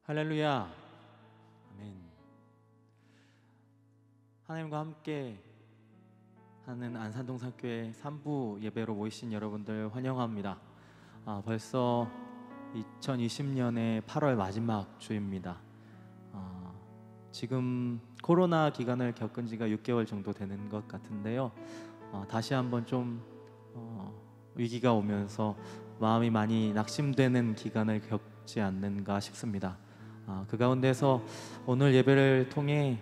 할렐루야. 아멘. 하나님과 함께 하는 안산동산교회 3부 예배로 모이신 여러분들 환영합니다. 벌써 2020년의 8월 마지막 주입니다. 지금 코로나 기간을 겪은 지가 6개월 정도 되는 것 같은데요. 다시 한번 좀 위기가 오면서 마음이 많이 낙심되는 기간을 겪지 않는가 싶습니다. 그 가운데서 오늘 예배를 통해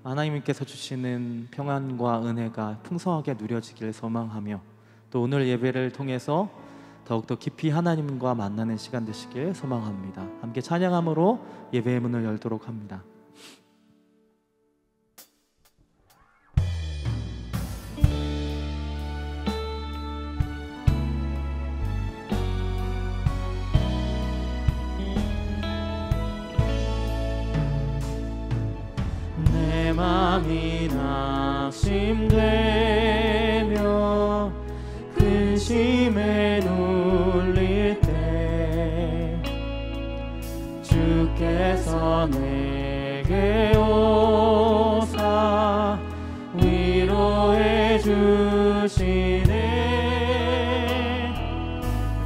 하나님께서 주시는 평안과 은혜가 풍성하게 누려지길 소망하며, 또 오늘 예배를 통해서 더욱더 깊이 하나님과 만나는 시간 되시길 소망합니다. 함께 찬양함으로 예배의 문을 열도록 합니다. 내 맘이 낙심되며 근심에 눌릴 때 주께서 내게 오사 위로해 주시네.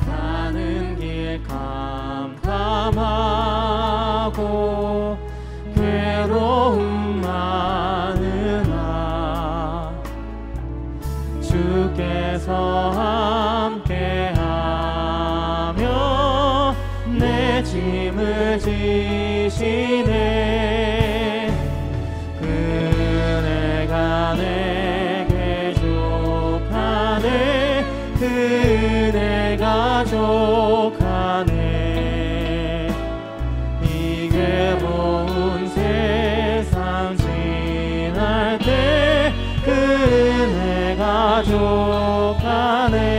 가는 길 캄캄하고 괴로움 많으나 주께서 함께하며 내 짐을 지시네. 그네가 내게 족하네. 그네가 족하네. 이 괴로운 세상 지날 때 그네가 족하네.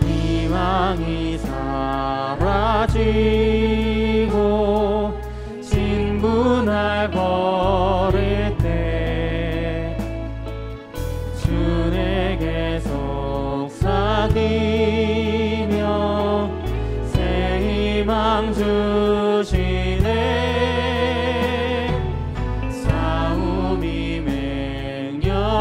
희망이 사라지고 진분할 버릴 때 주 내게 속삭이며 새 희망 주시네. 싸움이 맹렬하여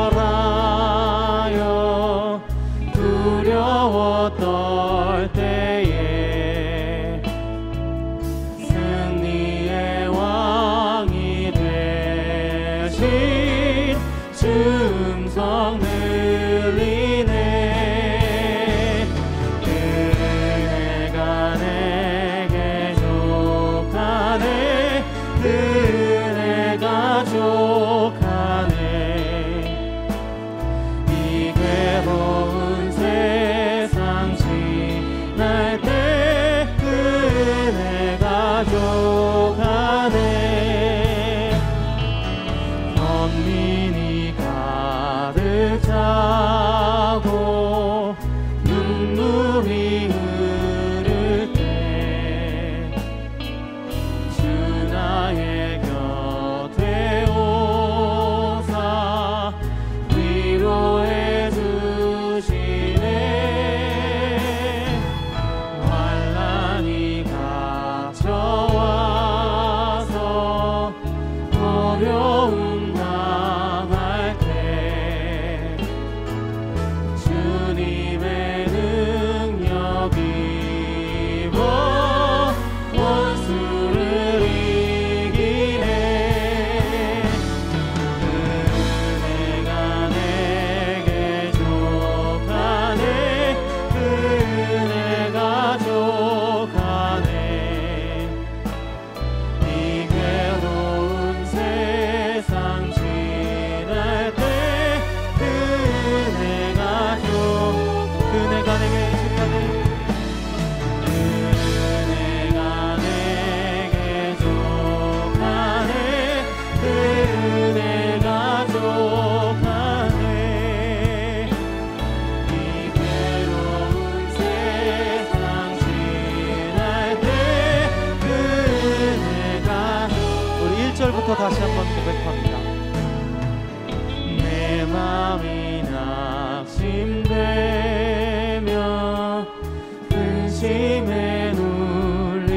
두려워 떨 때에 승리의 왕이 되신 주 음성 들리네. 그네가 내게 족하네. 그네가 족하네. 이 괴로운 세상 지날 때 그네가 족하네. 번민이 가득 차고 눈물이 흐를 때 주 나의 곁에 오사 위로해 주시네. 환난이 닥쳐와서 어려움 당할 때 주님의 능력 입어 원수를 이기네. 그네가 내게 족하네. 그네가 족하네. 이 괴로운 세상 지날 때 그네가 그네가 내게 족하네. 그네가 내게 족하네. 그네가 족하네. 이 괴로운 세상 지날 때 그네가. 우리 1절부터 다시 한번 고백합니다. 내 맘이 낙심되며 근심에 눌릴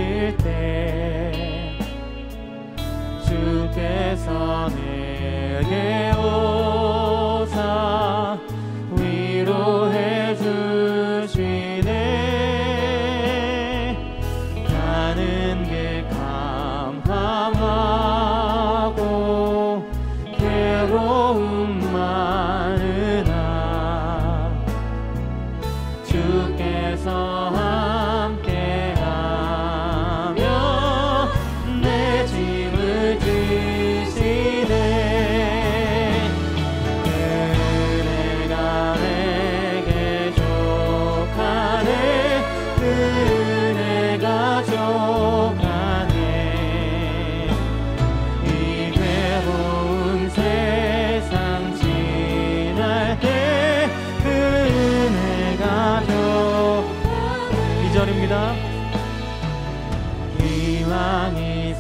괴로움 많으나 주께서 함께하며 내 짐을 지시네. 은혜가 내게 족하네. 은혜가 족하네. 이 괴로운 세상 지날 때 그 은혜가 족하네. 2절입니다. 희망이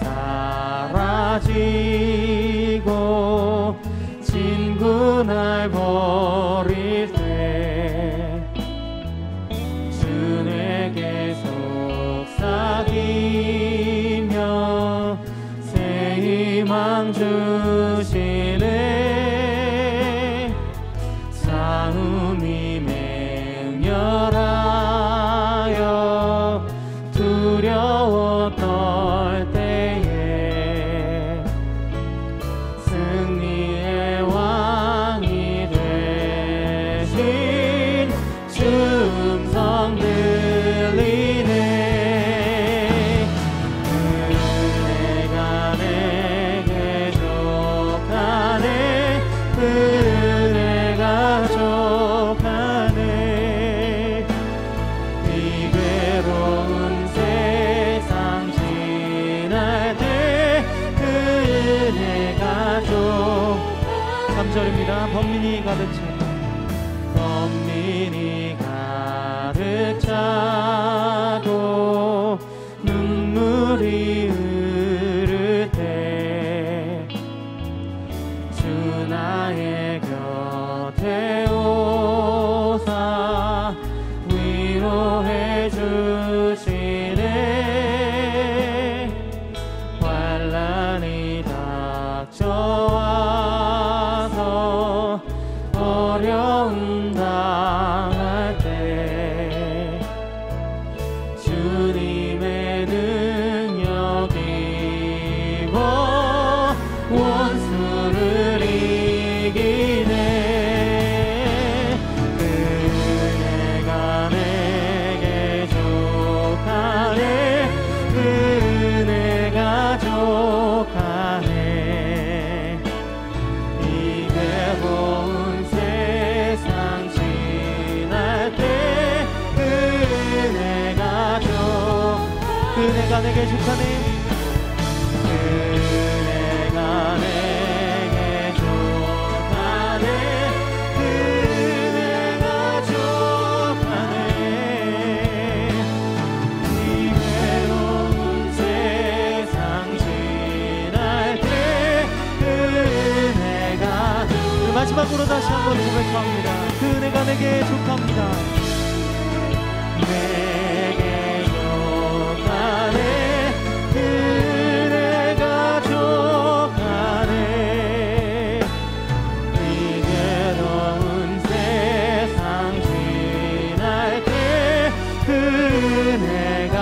사라지고 친구 날 버릴 때 주 내게 속삭이며 새 희망 주시네. 싸움이 맹렬하여 두려워 떨 때에 승리의 왕이 되신 주 음성 들리네. 은혜가 내게 족하네. 은혜가 족하네. 이 괴로운 세상 지날 때 그 은혜가 족. 3절입니다. 번민이 가득 차 번민이 가득 차고 눈물이 흐를 때 주 나의 곁에 오사 위로해 주시네. 환난이 닥쳐와서 어려움 당할 때 주님의 능력 입어 원수를 이기네. 은혜가 내게 족하네. 은혜가 족하네. 이 괴로운 세상 지날 때 은혜가 족. 은혜가 내게 족하네. 은혜가 내게 족하네. 은혜가 족하네. 이 괴로운 세상 지날 때 은혜가 족. 마지막으로 다시 한번 고백합니다. 그 은혜가 내게 족합니다. 내게 족하네. 은혜가 족하네. 이 괴로운 세상 지날 때 그 은혜가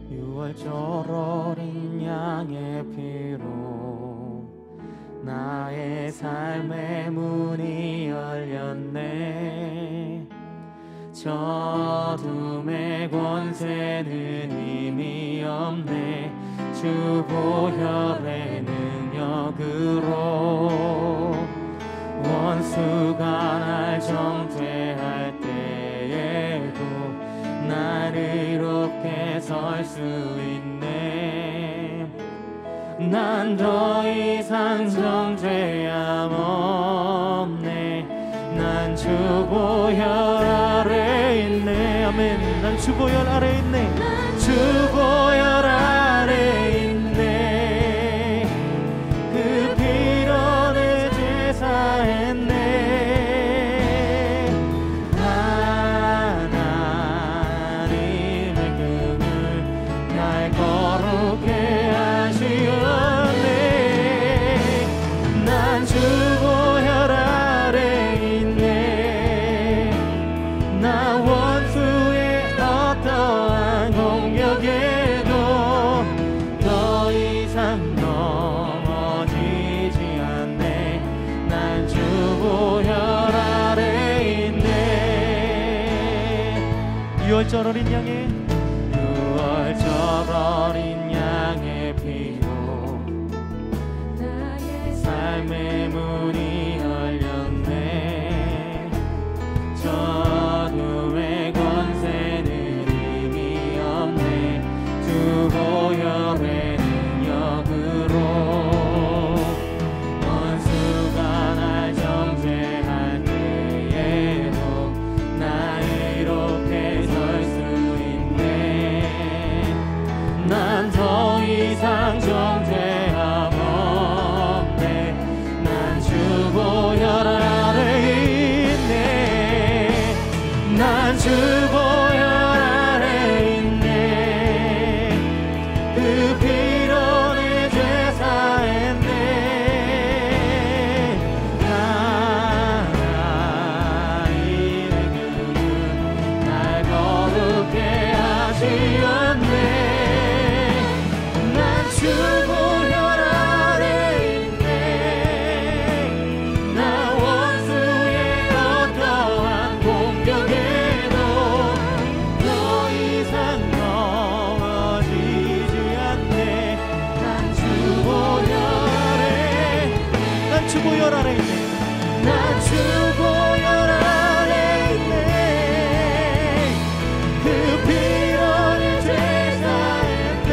유월절 어린 양의 피로 나의 삶의 문이 열렸네. 저둠의 권세는 의미 없네. 주 보혈의 능력으로 원수가 날 정죄할 때에도 날 의롭게 설 수 있네. 난 더 이상 정죄함 없네. 난 주 보혈 아래 있네. 아멘. 난 주 보혈 아래 있네. 주 보혈 아래 있네. 그 피로 내 죄 사했네. 유월절 어린 양의 유월절 어린 양의 피로 나의 삶의 문이 열렸네. 저주의 권세는 힘이 없네. 주 보혈의 능력으로 원수가 날 정죄할 때에도 나 이롭게 설 수 있네. 난 더 이상 정죄함 없네. 난 주 보혈 아래 있네. 난 주 보혈 아래 있네. 그 피로 내 죄 사했네. 하나님의 그는 날 거룩해 하시었네. 난 주 보혈 아래 있네. 나 원수의 어떠한 공격에도 더 이상 넘어지지 않네. 난 주 보혈 아래, 난 주 보혈 아래 있네. 난 주 보혈 아래 있네. 그 피로 내 죄 사했네.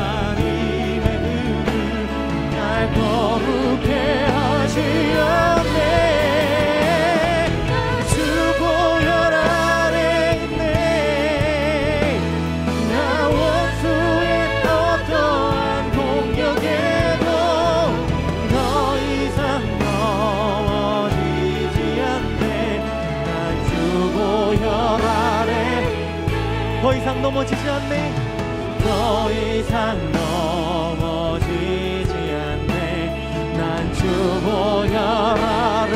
하나님의 은은 날 거룩해 하시었네. 난 주 보혈 아래 있네. 나 원수의 어떠한 공격에도 더 이상 넘어지지 않네. 난 주 보혈 아래 더 이상 넘어지지 않네. 더 이상 넘어지지 않네. 난 주 보혈 아래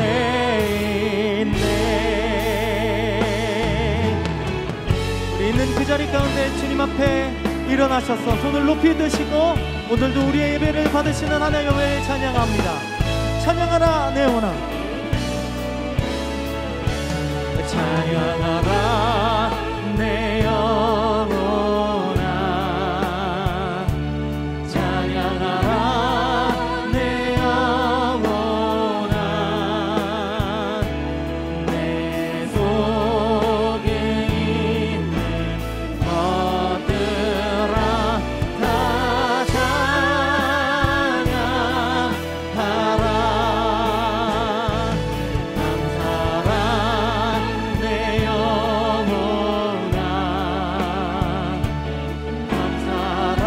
있네. 우리 있는 그 자리 가운데 주님 앞에 일어나셔서 손을 높이 드시고 오늘도 우리의 예배를 받으시는 하나님을 찬양합니다. 찬양하라 내 영혼아. 찬양하라 내 영혼아. 찬양하라 내 영혼아. 내 속에 있는 것들아 다 찬양하라. 감사라 내 영혼아. 감사라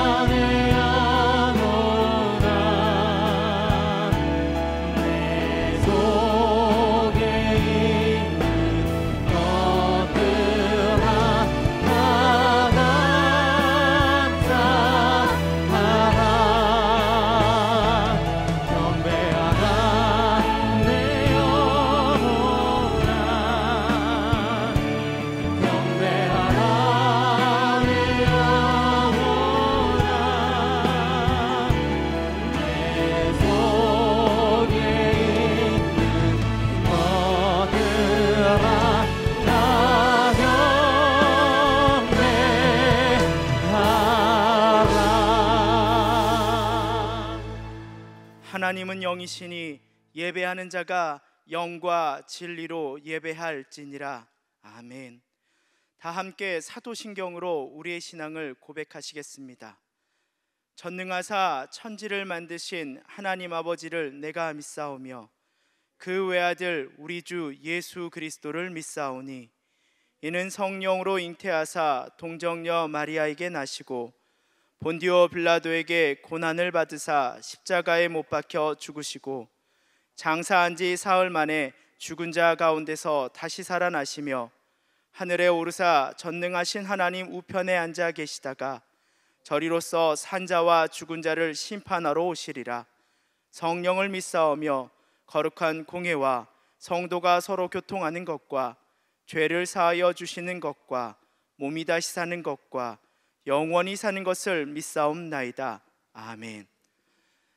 내 영혼아. 내 속에 있는 것들아 다 감사하라. 경배하라 내 영혼아. 경배하라 내 영혼아. 내 속에 있는 것들아 다 경배하라. 하나님은 영이시니 예배하는 자가 영과 진리로 예배할지니라. 아멘. 다 함께 사도신경으로 우리의 신앙을 고백하시겠습니다. 전능하사 천지를 만드신 하나님 아버지를 내가 믿사오며 그 외아들 우리 주 예수 그리스도를 믿사오니 이는 성령으로 잉태하사 동정녀 마리아에게 나시고 본디오 빌라도에게 고난을 받으사 십자가에 못 박혀 죽으시고 장사한 지 사흘 만에 죽은 자 가운데서 다시 살아나시며 하늘에 오르사 전능하신 하나님 우편에 앉아 계시다가 저리로서 산자와 죽은 자를 심판하러 오시리라. 성령을 믿사오며 거룩한 공회와 성도가 서로 교통하는 것과 죄를 사하여 주시는 것과 몸이 다시 사는 것과 영원히 사는 것을 믿사옵나이다. 아멘.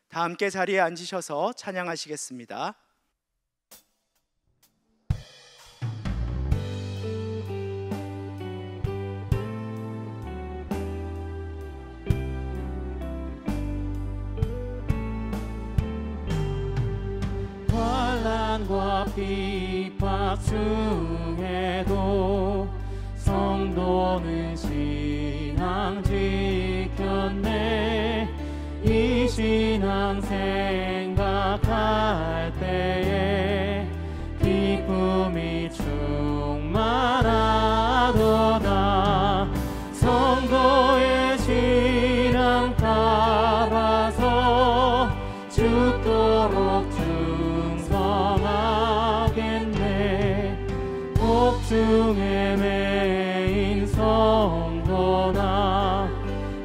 다 함께 자리에 앉으셔서 찬양하시겠습니다. 환난과 핍박 중에도 성도는 신앙 지켰네. 이 신앙 생각할 때에 기쁨이 충만하도다. 성도의 신앙 따라서 죽도록 충성하겠네. 복중에 매인 성도나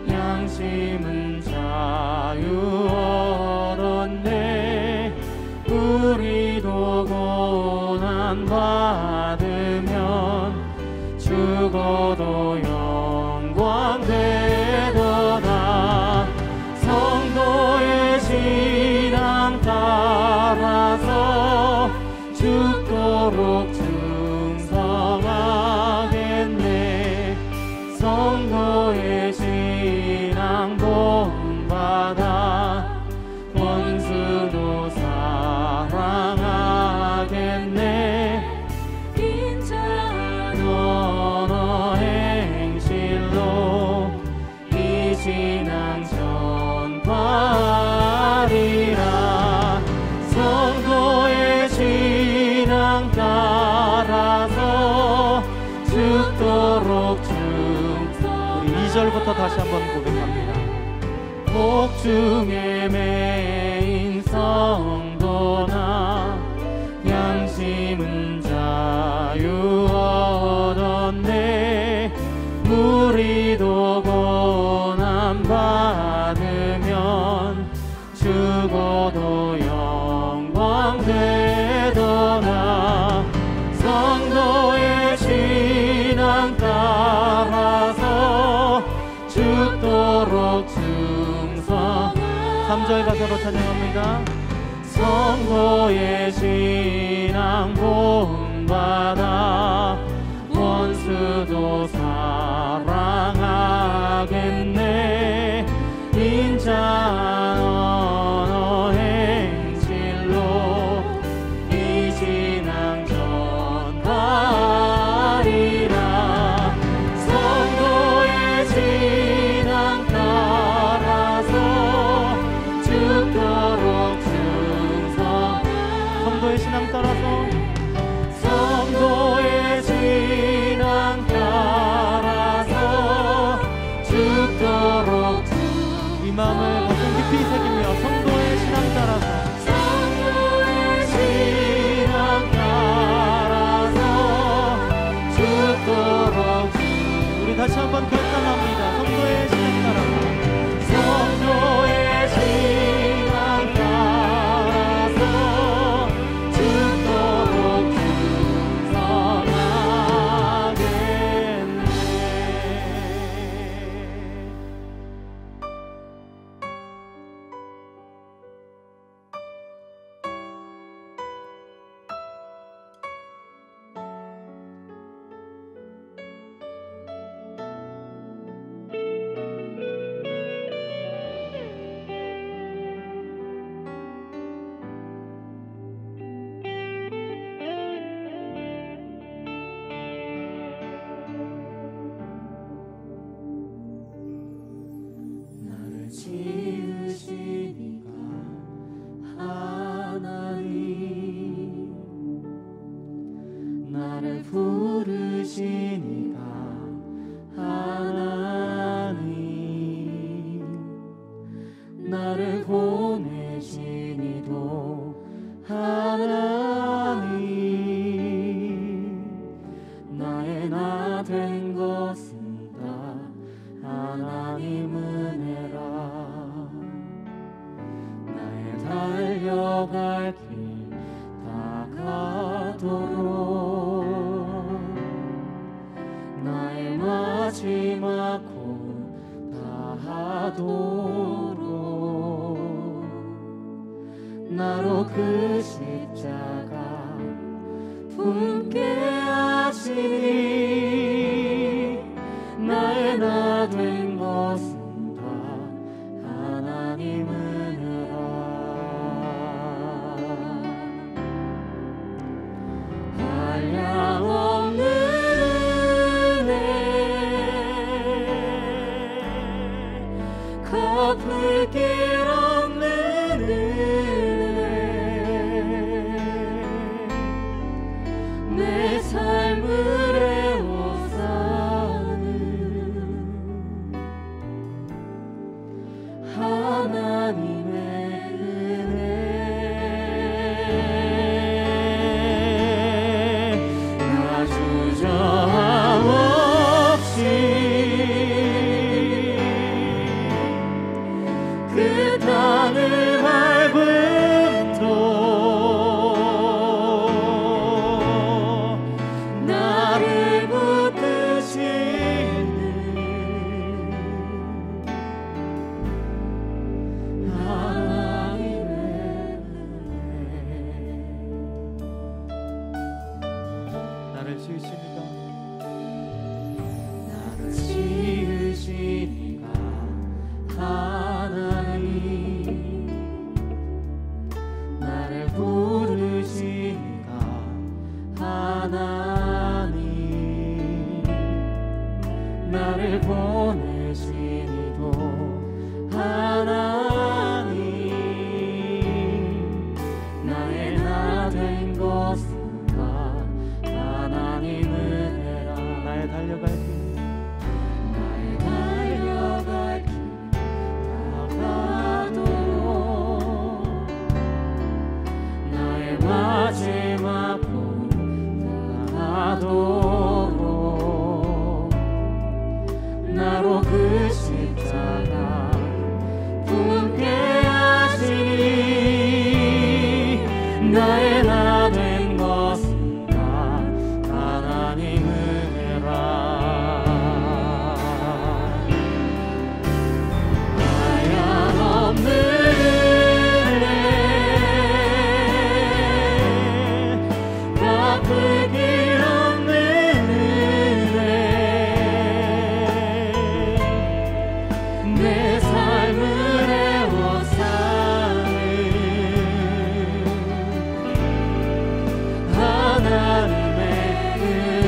양심은 자유 얻었네. 우리도 고난 받으면 죽어도 영광 되도다. 성도의 신앙 따라서 죽도록 충성하겠네. 성도의 신앙 본받아 원수도 사랑하겠네. 인자한 언어 행실로 이 신앙 전파하리라. 성도의 신앙 따라서 죽도록 충성. 2절부터 다시 한번 고백합니다. 복중에 매인 성도나 양심은 자유 얻었네. 우리도 고난 받으면 죽어도 영광 되도다. 성도의 신앙 따라서 죽도록 충성. 3절 가사로 찬양합니다. 성도의 신앙 본받아 원수도 사랑하겠네. 인자한 언어 행실로 이 신앙 전파하리라. 성도의 신앙 따라서 죽도록 충성. 성도의 신앙 따라서 성도의 신앙 따라서 죽도록 이 마음을 가슴 깊이 새기며 성도의 신앙 따라서 성도의 신앙 따라서 죽도록 우리 다시 한번 결단합니다. 성도의 신앙 따라서 성도의 신앙 따라서 죽도록 충성하겠네. 지으시니까 하나님, 나를 부르시니까 하나님, 나를 보내시니도 하나님, 나의 나 된 것은 다 하나님 은혜라. 나의 달려갈 길 다가도록 나의 마지막 곧 다하도록 나로 그 십자가 품게 하시니 나의 나 된 것은 다 하나님 은혜라. 마지막 봄 다가도록 나로 그 십자가 품게 하시니 나의 나 된 것은 다 하나님 은혜라. 하얀없는 은혜 갚을 길 없는 은혜 내 삶을 애워싸는 하나님의 은혜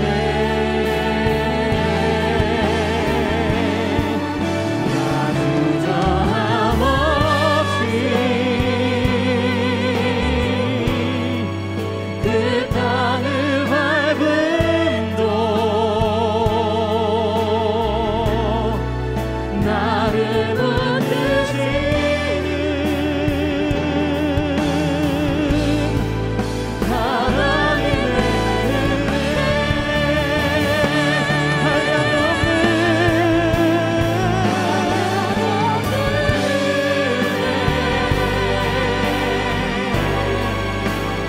나 주저함 없이 그 땅을 밟음도 나를 붙드시는 하나님의 은혜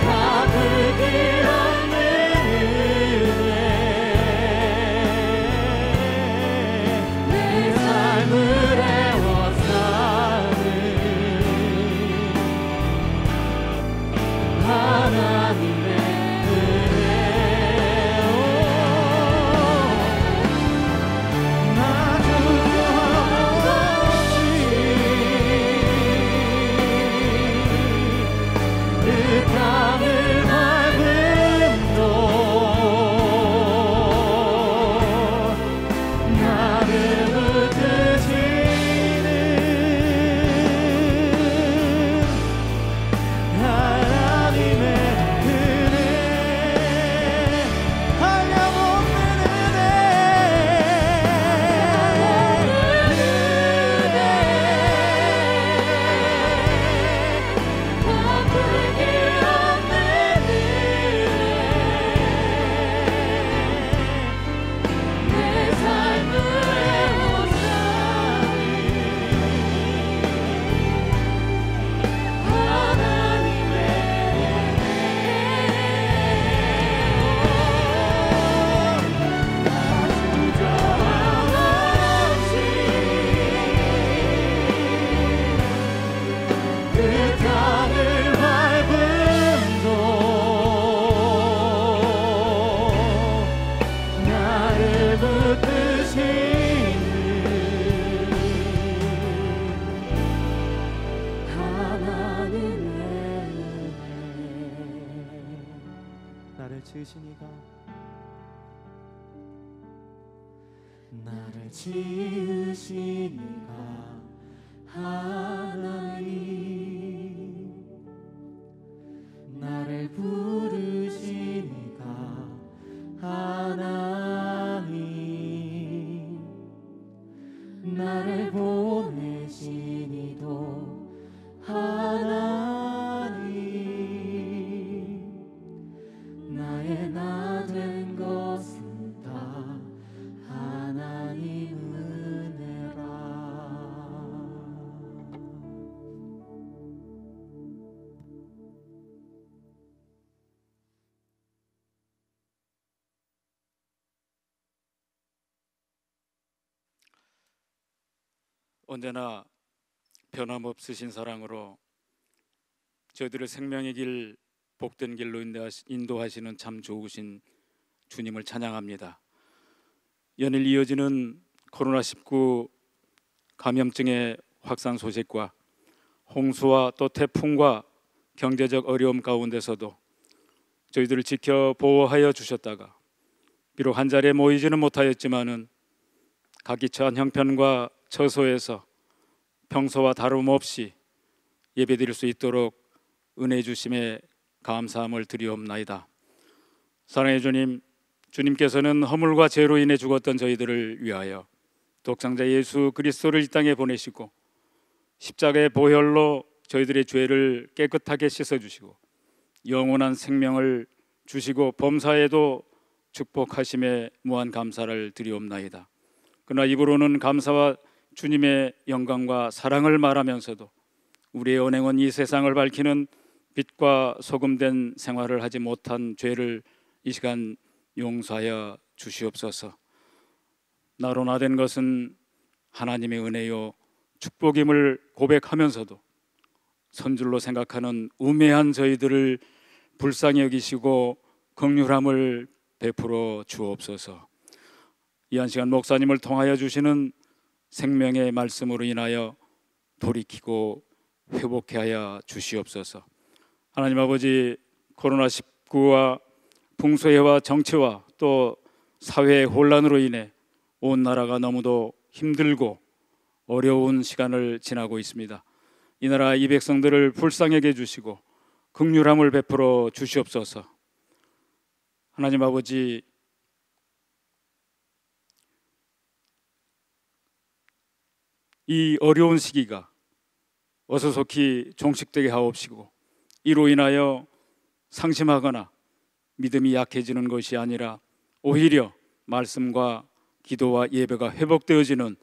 갚을 길 없는 은혜 내 삶을 애워싸는 하나님의 은혜 나 두려움 없이 그 땅을 밟음도 나를 붙드시는 하나님의 은혜 한량없는 은혜 갚을 길 없는 은혜 내 삶을 애워싸는 하나님의 주저함 없이 그 땅을 밟음도 나를 붙드시는 하나님의 나를 지으시니가 나를 지으시니가 하나님 나를 부르시니가 하나님 나를 보내시니도 하나님 나의 나 된 것은 다 하나님 은혜라. 언제나 변함없으신 사랑으로 저희들을 생명의 길, 복된 길로 인도하시는 참 좋으신 주님을 찬양합니다. 연일 이어지는 코로나19 감염증의 확산 소식과 홍수와 또 태풍과 경제적 어려움 가운데서도 저희들을 지켜 보호하여 주셨다가 비록 한자리에 모이지는 못하였지만은 각기 처한 형편과 처소에서 평소와 다름없이 예배드릴 수 있도록 은혜 주심에 감사함을 드리옵나이다. 사랑의 주님, 주님께서는 허물과 죄로 인해 죽었던 저희들을 위하여 독생자 예수 그리스도를 이 땅에 보내시고 십자가의 보혈로 저희들의 죄를 깨끗하게 씻어주시고 영원한 생명을 주시고 범사에도 축복하심에 무한 감사를 드리옵나이다. 그러나 입으로는 감사와 주님의 영광과 사랑을 말하면서도 우리의 언행은 이 세상을 밝히는 빛과 소금된 생활을 하지 못한 죄를 이 시간 용서하여 주시옵소서. 나로 나된 것은 하나님의 은혜요 축복임을 고백하면서도 선줄로 생각하는 우매한 저희들을 불쌍히 여기시고 긍휼함을 베풀어 주옵소서. 이 한 시간 목사님을 통하여 주시는 생명의 말씀으로 인하여 돌이키고 회복케 하여 주시옵소서. 하나님 아버지, 코로나19와 풍소해와 정치와 또 사회의 혼란으로 인해 온 나라가 너무도 힘들고 어려운 시간을 지나고 있습니다. 이 나라 이 백성들을 불쌍하게 해주시고 긍휼함을 베풀어 주시옵소서. 하나님 아버지, 이 어려운 시기가 어서속히 종식되게 하옵시고 이로 인하여 상심하거나 믿음이 약해지는 것이 아니라 오히려 말씀과 기도와 예배가 회복되어지는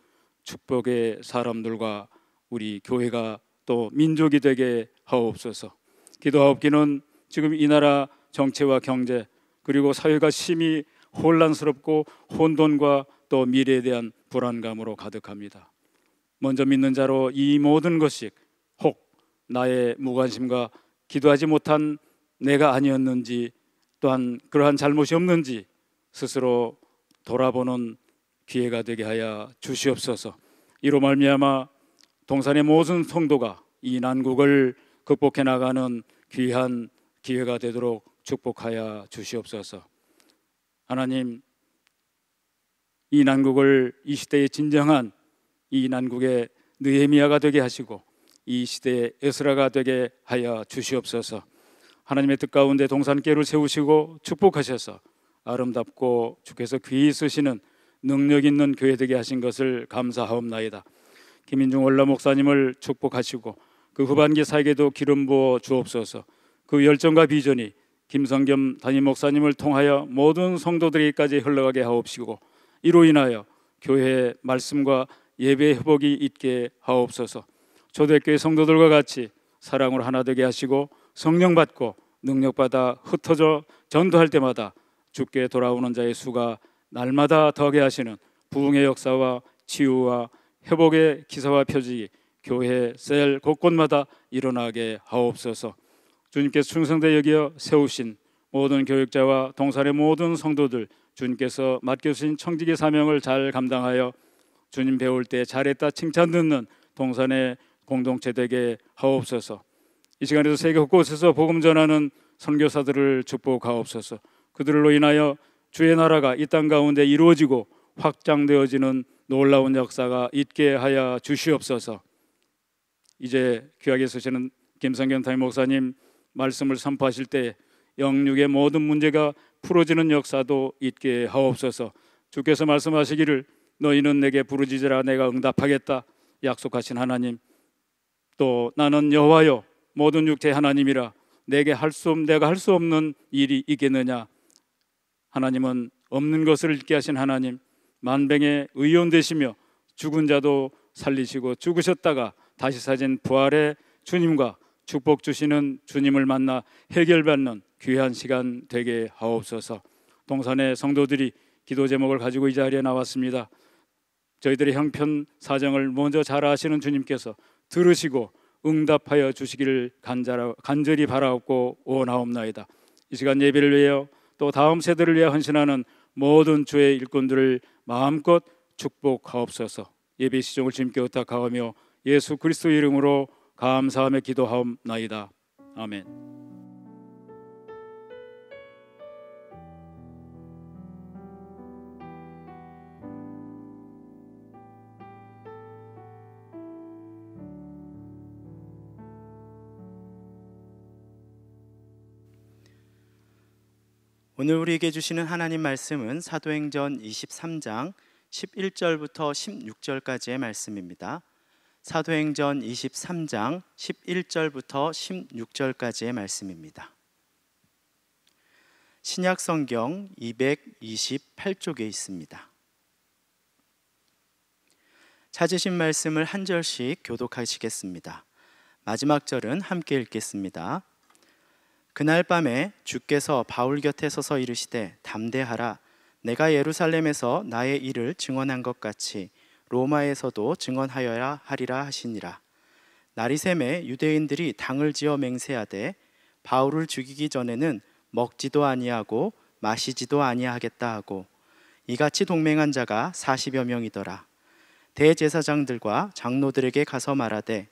축복의 사람들과 우리 교회가 또 민족이 되게 하옵소서. 기도하옵기는 지금 이 나라 정치와 경제 그리고 사회가 심히 혼란스럽고 혼돈과 또 미래에 대한 불안감으로 가득합니다. 먼저 믿는 자로 이 모든 것이 혹 나의 무관심과 기도하지 못한 내가 아니었는지 또한 그러한 잘못이 없는지 스스로 돌아보는 기회가 되게 하여 주시옵소서. 이로 말미암아 동산의 모든 성도가 이 난국을 극복해 나가는 귀한 기회가 되도록 축복하여 주시옵소서. 하나님, 이 난국을 이 시대의 진정한 이 난국의 느헤미야가 되게 하시고 이 시대의 에스라가 되게 하여 주시옵소서. 하나님의 뜻 가운데 동산교회를 세우시고 축복하셔서 아름답고 주께서 귀히 쓰시는 능력 있는 교회 되게 하신 것을 감사하옵나이다. 김인중 원로 목사님을 축복하시고 그 후반기 사역에도 기름 부어 주옵소서. 그 열정과 비전이 김성겸 담임 목사님을 통하여 모든 성도들에게까지 흘러가게 하옵시고 이로 인하여 교회의 말씀과 예배의 회복이 있게 하옵소서. 초대교회 성도들과 같이 사랑으로 하나 되게 하시고 성령 받고 능력 받아 흩어져 전도할 때마다 주께 돌아오는 자의 수가 날마다 더하게 하시는 부흥의 역사와 치유와 회복의 기사와 표적이 교회 셀 곳곳마다 일어나게 하옵소서. 주님께서 충성되 여겨 세우신 모든 교육자와 동산의 모든 성도들 주님께서 맡겨주신 청지기 사명을 잘 감당하여 주님 배울 때 잘했다 칭찬 듣는 동산의 공동체 되게 하옵소서. 이 시간에도 세계 곳곳에서 복음 전하는 선교사들을 축복하옵소서. 그들로 인하여 주의 나라가 이 땅 가운데 이루어지고 확장되어지는 놀라운 역사가 있게 하여 주시옵소서. 이제 귀하게 쓰시는 김성겸 담임 목사님 말씀을 선포하실 때 영육의 모든 문제가 풀어지는 역사도 있게 하옵소서. 주께서 말씀하시기를 너희는 내게 부르짖으라 내가 응답하겠다 약속하신 하나님, 또 나는 여호와여 모든 육체의 하나님이라 내가 할 수 없는 일이 있겠느냐. 하나님은 없는 것을 있게 하신 하나님, 만병의 의원 되시며 죽은 자도 살리시고 죽으셨다가 다시 사신 부활의 주님과 축복 주시는 주님을 만나 해결받는 귀한 시간 되게 하옵소서. 동산의 성도들이 기도 제목을 가지고 이 자리에 나왔습니다. 저희들의 형편 사정을 먼저 잘 아시는 주님께서 들으시고 응답하여 주시기를 간절히 바라옵고 원하옵나이다. 이 시간 예배를 위하여 또 다음 세대를 위해 헌신하는 모든 주의 일꾼들을 마음껏 축복하옵소서. 예배 시종을 주님께 의탁하오며 예수 그리스도 이름으로 감사하며 기도하옵나이다. 아멘. 오늘 우리에게 주시는 하나님 말씀은 사도행전 23장 11절부터 16절까지의 말씀입니다. 사도행전 23장 11절부터 16절까지의 말씀입니다. 신약 성경 228쪽에 있습니다. 찾으신 말씀을 한 절씩 교독하시겠습니다. 마지막 절은 함께 읽겠습니다. 그날 밤에 주께서 바울 곁에 서서 이르시되 담대하라. 내가 예루살렘에서 나의 일을 증언한 것 같이 로마에서도 증언하여야 하리라 하시니라. 날이 새매 유대인들이 당을 지어 맹세하되 바울을 죽이기 전에는 먹지도 아니하고 마시지도 아니하겠다 하고 이같이 동맹한 자가 40여 명이더라. 대제사장들과 장로들에게 가서 말하되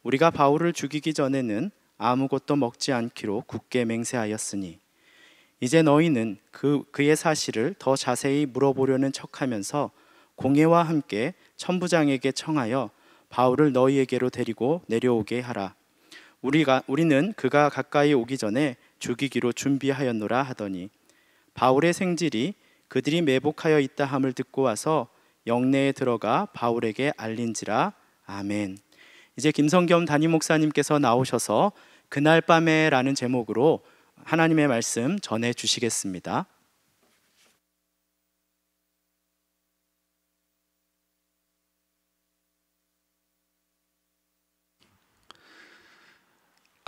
우리가 바울을 죽이기 전에는 아무것도 먹지 않기로 굳게 맹세하였으니 이제 너희는 그의 사실을 더 자세히 물어보려는 척하면서 공회와 함께 천부장에게 청하여 바울을 너희에게로 데리고 내려오게 하라. 우리는 그가 가까이 오기 전에 죽이기로 준비하였노라 하더니 바울의 생질이 그들이 매복하여 있다 함을 듣고 와서 영내에 들어가 바울에게 알린지라. 아멘. 이제 김성겸 담임 목사님께서 나오셔서 그날 밤에라는 제목으로 하나님의 말씀 전해 주시겠습니다.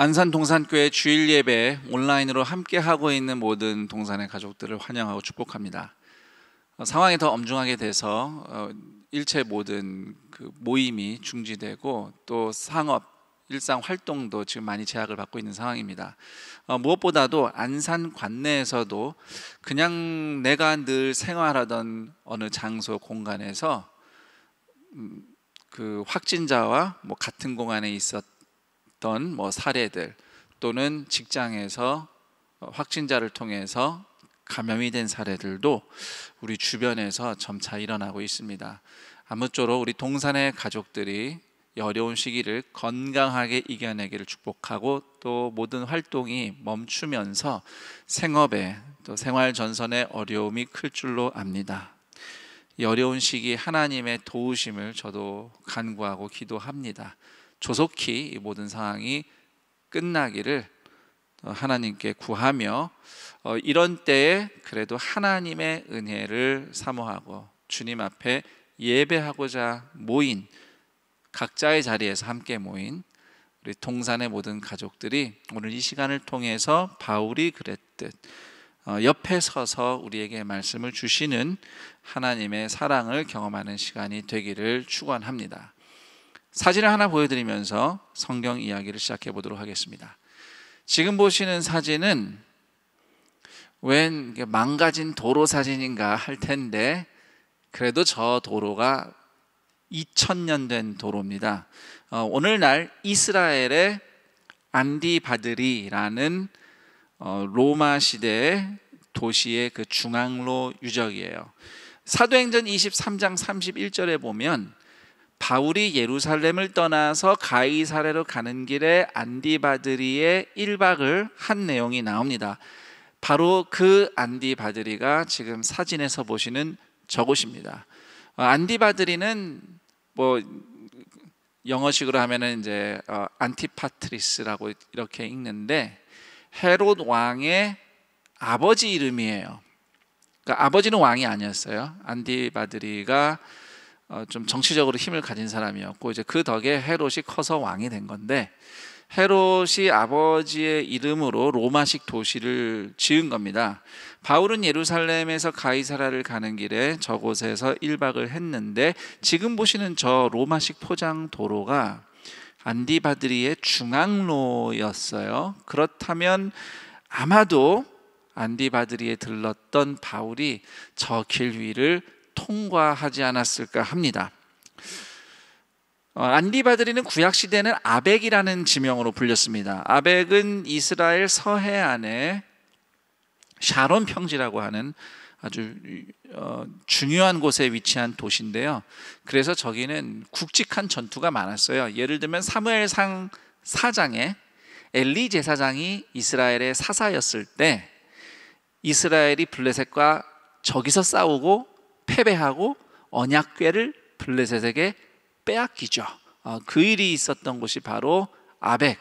안산 동산교회 주일 예배 온라인으로 함께 하고 있는 모든 동산의 가족들을 환영하고 축복합니다. 상황이 더 엄중하게 돼서 일체 모든 그 모임이 중지되고 또 상업 일상 활동도 지금 많이 제약을 받고 있는 상황입니다. 무엇보다도 안산 관내에서도 그냥 내가 늘 생활하던 어느 장소 공간에서 그 확진자와 뭐 같은 공간에 있었던 뭐 사례들 또는 직장에서 확진자를 통해서 감염이 된 사례들도 우리 주변에서 점차 일어나고 있습니다. 아무쪼록 우리 동산의 가족들이 이 어려운 시기를 건강하게 이겨내기를 축복하고 또 모든 활동이 멈추면서 생업에 또 생활 전선의 어려움이 클 줄로 압니다. 이 어려운 시기 하나님의 도우심을 저도 간구하고 기도합니다. 조속히 이 모든 상황이 끝나기를 하나님께 구하며 이런 때에 그래도 하나님의 은혜를 사모하고 주님 앞에 예배하고자 모인 각자의 자리에서 함께 모인 우리 동산의 모든 가족들이 오늘 이 시간을 통해서 바울이 그랬듯 옆에 서서 우리에게 말씀을 주시는 하나님의 사랑을 경험하는 시간이 되기를 축원합니다. 사진을 하나 보여드리면서 성경 이야기를 시작해 보도록 하겠습니다. 지금 보시는 사진은 웬 망가진 도로 사진인가 할 텐데 그래도 저 도로가 2000년 된 도로입니다. 오늘날 이스라엘의 안디바드리라는 로마 시대의 도시의 그 중앙로 유적이에요. 사도행전 23장 31절에 보면 바울이 예루살렘을 떠나서 가이사랴로 가는 길에 안디바드리에 1박을 한 내용이 나옵니다. 바로 그 안디바드리가 지금 사진에서 보시는 저곳입니다. 안디바드리는 뭐 영어식으로 하면은 이제 안티파트리스라고 이렇게 읽는데 헤롯 왕의 아버지 이름이에요. 그러니까 아버지는 왕이 아니었어요. 안디바드리가 좀 정치적으로 힘을 가진 사람이었고 이제 그 덕에 헤롯이 커서 왕이 된 건데 헤롯이 아버지의 이름으로 로마식 도시를 지은 겁니다. 바울은 예루살렘에서 가이사랴를 가는 길에 저곳에서 1박을 했는데 지금 보시는 저 로마식 포장 도로가 안디바드리의 중앙로였어요. 그렇다면 아마도 안디바드리에 들렀던 바울이 저 길 위를 통과하지 않았을까 합니다. 안디바드리는 구약시대는 아벡이라는 지명으로 불렸습니다. 아벡은 이스라엘 서해안의 샤론 평지라고 하는 아주 중요한 곳에 위치한 도시인데요. 그래서 저기는 굵직한 전투가 많았어요. 예를 들면 사무엘상 4장에 엘리 제사장이 이스라엘의 사사였을 때 이스라엘이 블레셋과 저기서 싸우고 패배하고 언약궤를 블레셋에게 빼앗기죠. 그 일이 있었던 곳이 바로 아벡,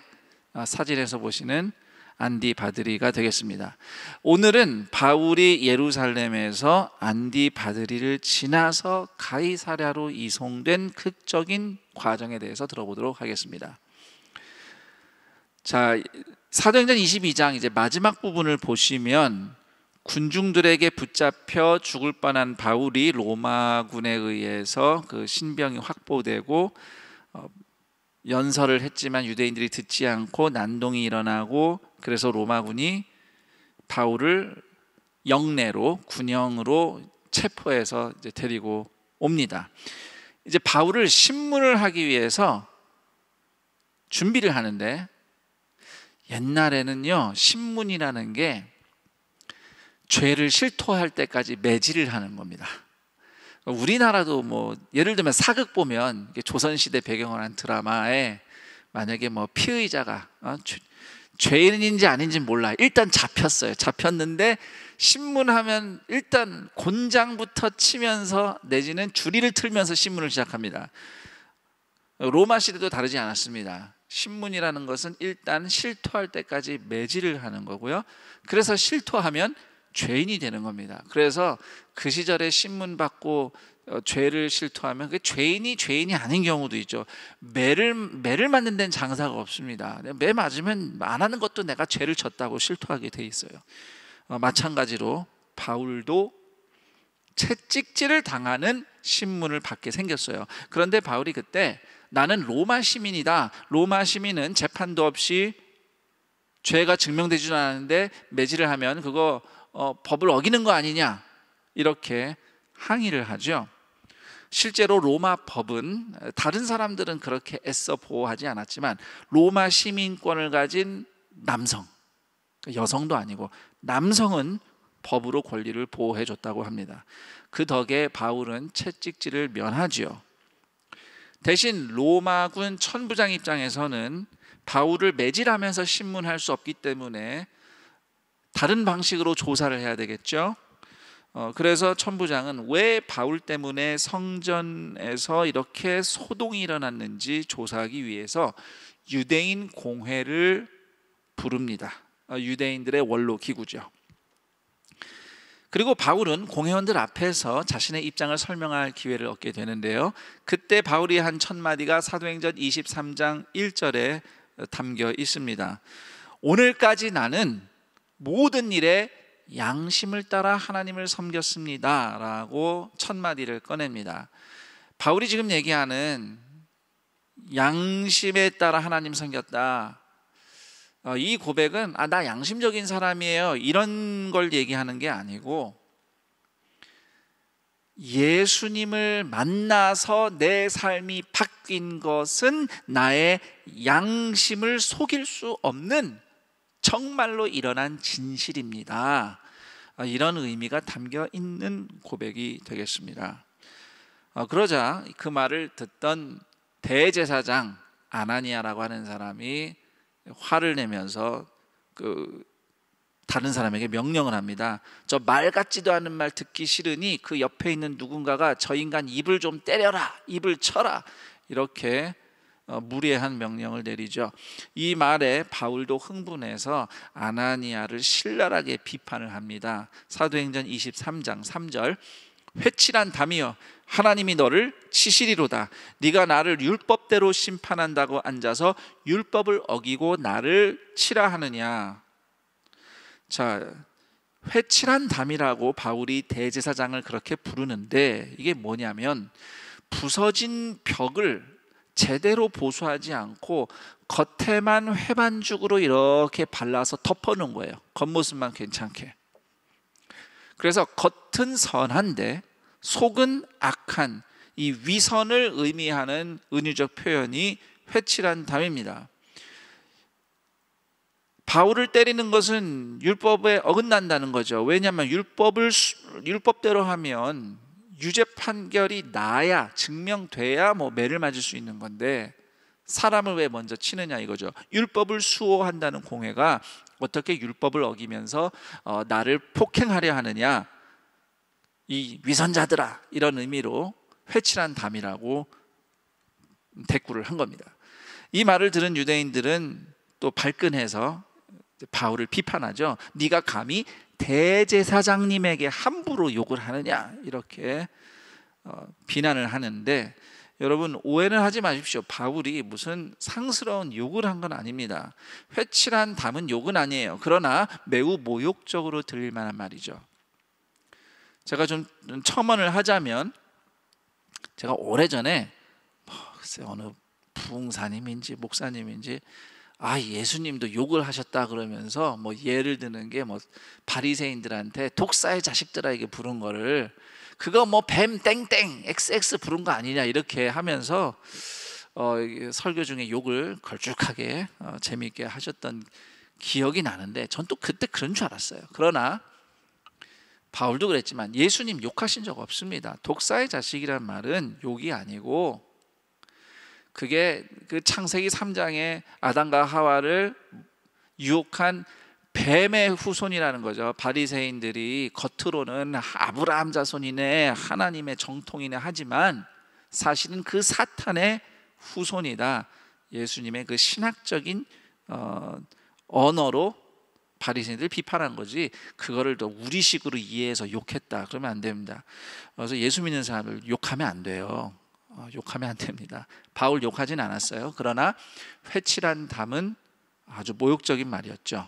사진에서 보시는 안디바드리가 되겠습니다. 오늘은 바울이 예루살렘에서 안디바드리를 지나서 가이사랴로 이송된 극적인 과정에 대해서 들어보도록 하겠습니다. 자, 사도행전 22장 이제 마지막 부분을 보시면 군중들에게 붙잡혀 죽을 뻔한 바울이 로마군에 의해서 그 신병이 확보되고 연설을 했지만 유대인들이 듣지 않고 난동이 일어나고, 그래서 로마군이 바울을 영내로 군영으로 체포해서 이제 데리고 옵니다. 이제 바울을 신문을 하기 위해서 준비를 하는데, 옛날에는요 신문이라는 게 죄를 실토할 때까지 매질을 하는 겁니다. 우리나라도 뭐 예를 들면 사극 보면 조선시대 배경을 한 드라마에 만약에 뭐 피의자가 죄인인지 아닌지 몰라, 일단 잡혔어요. 잡혔는데 신문하면 일단 곤장부터 치면서 내지는 주리를 틀면서 신문을 시작합니다. 로마 시대도 다르지 않았습니다. 신문이라는 것은 일단 실토할 때까지 매질을 하는 거고요. 그래서 실토하면 죄인이 되는 겁니다. 그래서 그 시절에 신문 받고 죄를 실토하면 그 죄인이 아닌 경우도 있죠. 매를 맞는 데는 장사가 없습니다. 매 맞으면 안 하는 것도 내가 죄를 졌다고 실토하게 돼 있어요. 마찬가지로 바울도 채찍질을 당하는 신문을 받게 생겼어요. 그런데 바울이 그때 나는 로마 시민이다. 로마 시민은 재판도 없이 죄가 증명되지도 않았는데 매질을 하면 그거 법을 어기는 거 아니냐, 이렇게 항의를 하죠. 실제로 로마 법은 다른 사람들은 그렇게 애써 보호하지 않았지만 로마 시민권을 가진 남성, 여성도 아니고 남성은 법으로 권리를 보호해 줬다고 합니다. 그 덕에 바울은 채찍질을 면하지요. 대신 로마군 천부장 입장에서는 바울을 매질하면서 신문할 수 없기 때문에 다른 방식으로 조사를 해야 되겠죠. 그래서 천부장은 왜 바울 때문에 성전에서 이렇게 소동이 일어났는지 조사하기 위해서 유대인 공회를 부릅니다. 유대인들의 원로 기구죠. 그리고 바울은 공회원들 앞에서 자신의 입장을 설명할 기회를 얻게 되는데요. 그때 바울이 한 첫 마디가 사도행전 23장 1절에 담겨 있습니다. 오늘까지 나는 모든 일에 양심을 따라 하나님을 섬겼습니다 라고 첫 마디를 꺼냅니다. 바울이 지금 얘기하는 양심에 따라 하나님 섬겼다, 이 고백은 나 양심적인 사람이에요 이런 걸 얘기하는 게 아니고, 예수님을 만나서 내 삶이 바뀐 것은 나의 양심을 속일 수 없는 정말로 일어난 진실입니다. 이런 의미가 담겨 있는 고백이 되겠습니다. 그러자 그 말을 듣던 대제사장 아나니아라고 하는 사람이 화를 내면서 다른 사람에게 명령을 합니다. 저 말 같지도 않은 말 듣기 싫으니 그 옆에 있는 누군가가 저 인간 입을 좀 때려라, 입을 쳐라, 이렇게 무례한 명령을 내리죠. 이 말에 바울도 흥분해서 아나니아를 신랄하게 비판을 합니다. 사도행전 23장 3절, 회칠한 담이여 하나님이 너를 치시리로다. 네가 나를 율법대로 심판한다고 앉아서 율법을 어기고 나를 치라 하느냐. 자, 회칠한 담이라고 바울이 대제사장을 그렇게 부르는데 이게 뭐냐면 부서진 벽을 제대로 보수하지 않고 겉에만 회반죽으로 이렇게 발라서 덮어놓은 거예요. 겉모습만 괜찮게. 그래서 겉은 선한데 속은 악한, 이 위선을 의미하는 은유적 표현이 회칠한 담입니다. 바울을 때리는 것은 율법에 어긋난다는 거죠. 왜냐하면 율법대로 하면 유죄 판결이 나야, 증명돼야 매를 맞을 수 있는 건데 사람을 왜 먼저 치느냐 이거죠. 율법을 수호한다는 공회가 어떻게 율법을 어기면서 나를 폭행하려 하느냐, 이 위선자들아, 이런 의미로 회칠한 담이라고 대꾸를 한 겁니다. 이 말을 들은 유대인들은 또 발끈해서 바울을 비판하죠. 네가 감히 대제사장님에게 함부로 욕을 하느냐, 이렇게 비난을 하는데, 여러분 오해는 하지 마십시오. 바울이 무슨 상스러운 욕을 한 건 아닙니다. 회칠한 담은 욕은 아니에요. 그러나 매우 모욕적으로 들릴 만한 말이죠. 제가 좀 첨언을 하자면, 제가 오래전에 글쎄 어느 부흥사님인지 목사님인지 예수님도 욕을 하셨다 그러면서 뭐 예를 드는 게 뭐 바리새인들한테 독사의 자식들아 이게 부른 거를, 그거 뭐 뱀 땡땡 XX 부른 거 아니냐 이렇게 하면서 설교 중에 욕을 걸쭉하게 재미있게 하셨던 기억이 나는데, 전 또 그때 그런 줄 알았어요. 그러나 바울도 그랬지만 예수님 욕하신 적 없습니다. 독사의 자식이란 말은 욕이 아니고, 그게 그 창세기 3장에 아담과 하와를 유혹한 뱀의 후손이라는 거죠. 바리새인들이 겉으로는 아브라함 자손이네, 하나님의 정통이네 하지만 사실은 그 사탄의 후손이다. 예수님의 그 신학적인 언어로 바리새인들을 비판한 거지, 그거를 더 우리식으로 이해해서 욕했다 그러면 안 됩니다. 그래서 예수 믿는 사람을 욕하면 안 돼요. 욕하면 안 됩니다. 바울 욕하진 않았어요. 그러나 회칠한 담은 아주 모욕적인 말이었죠.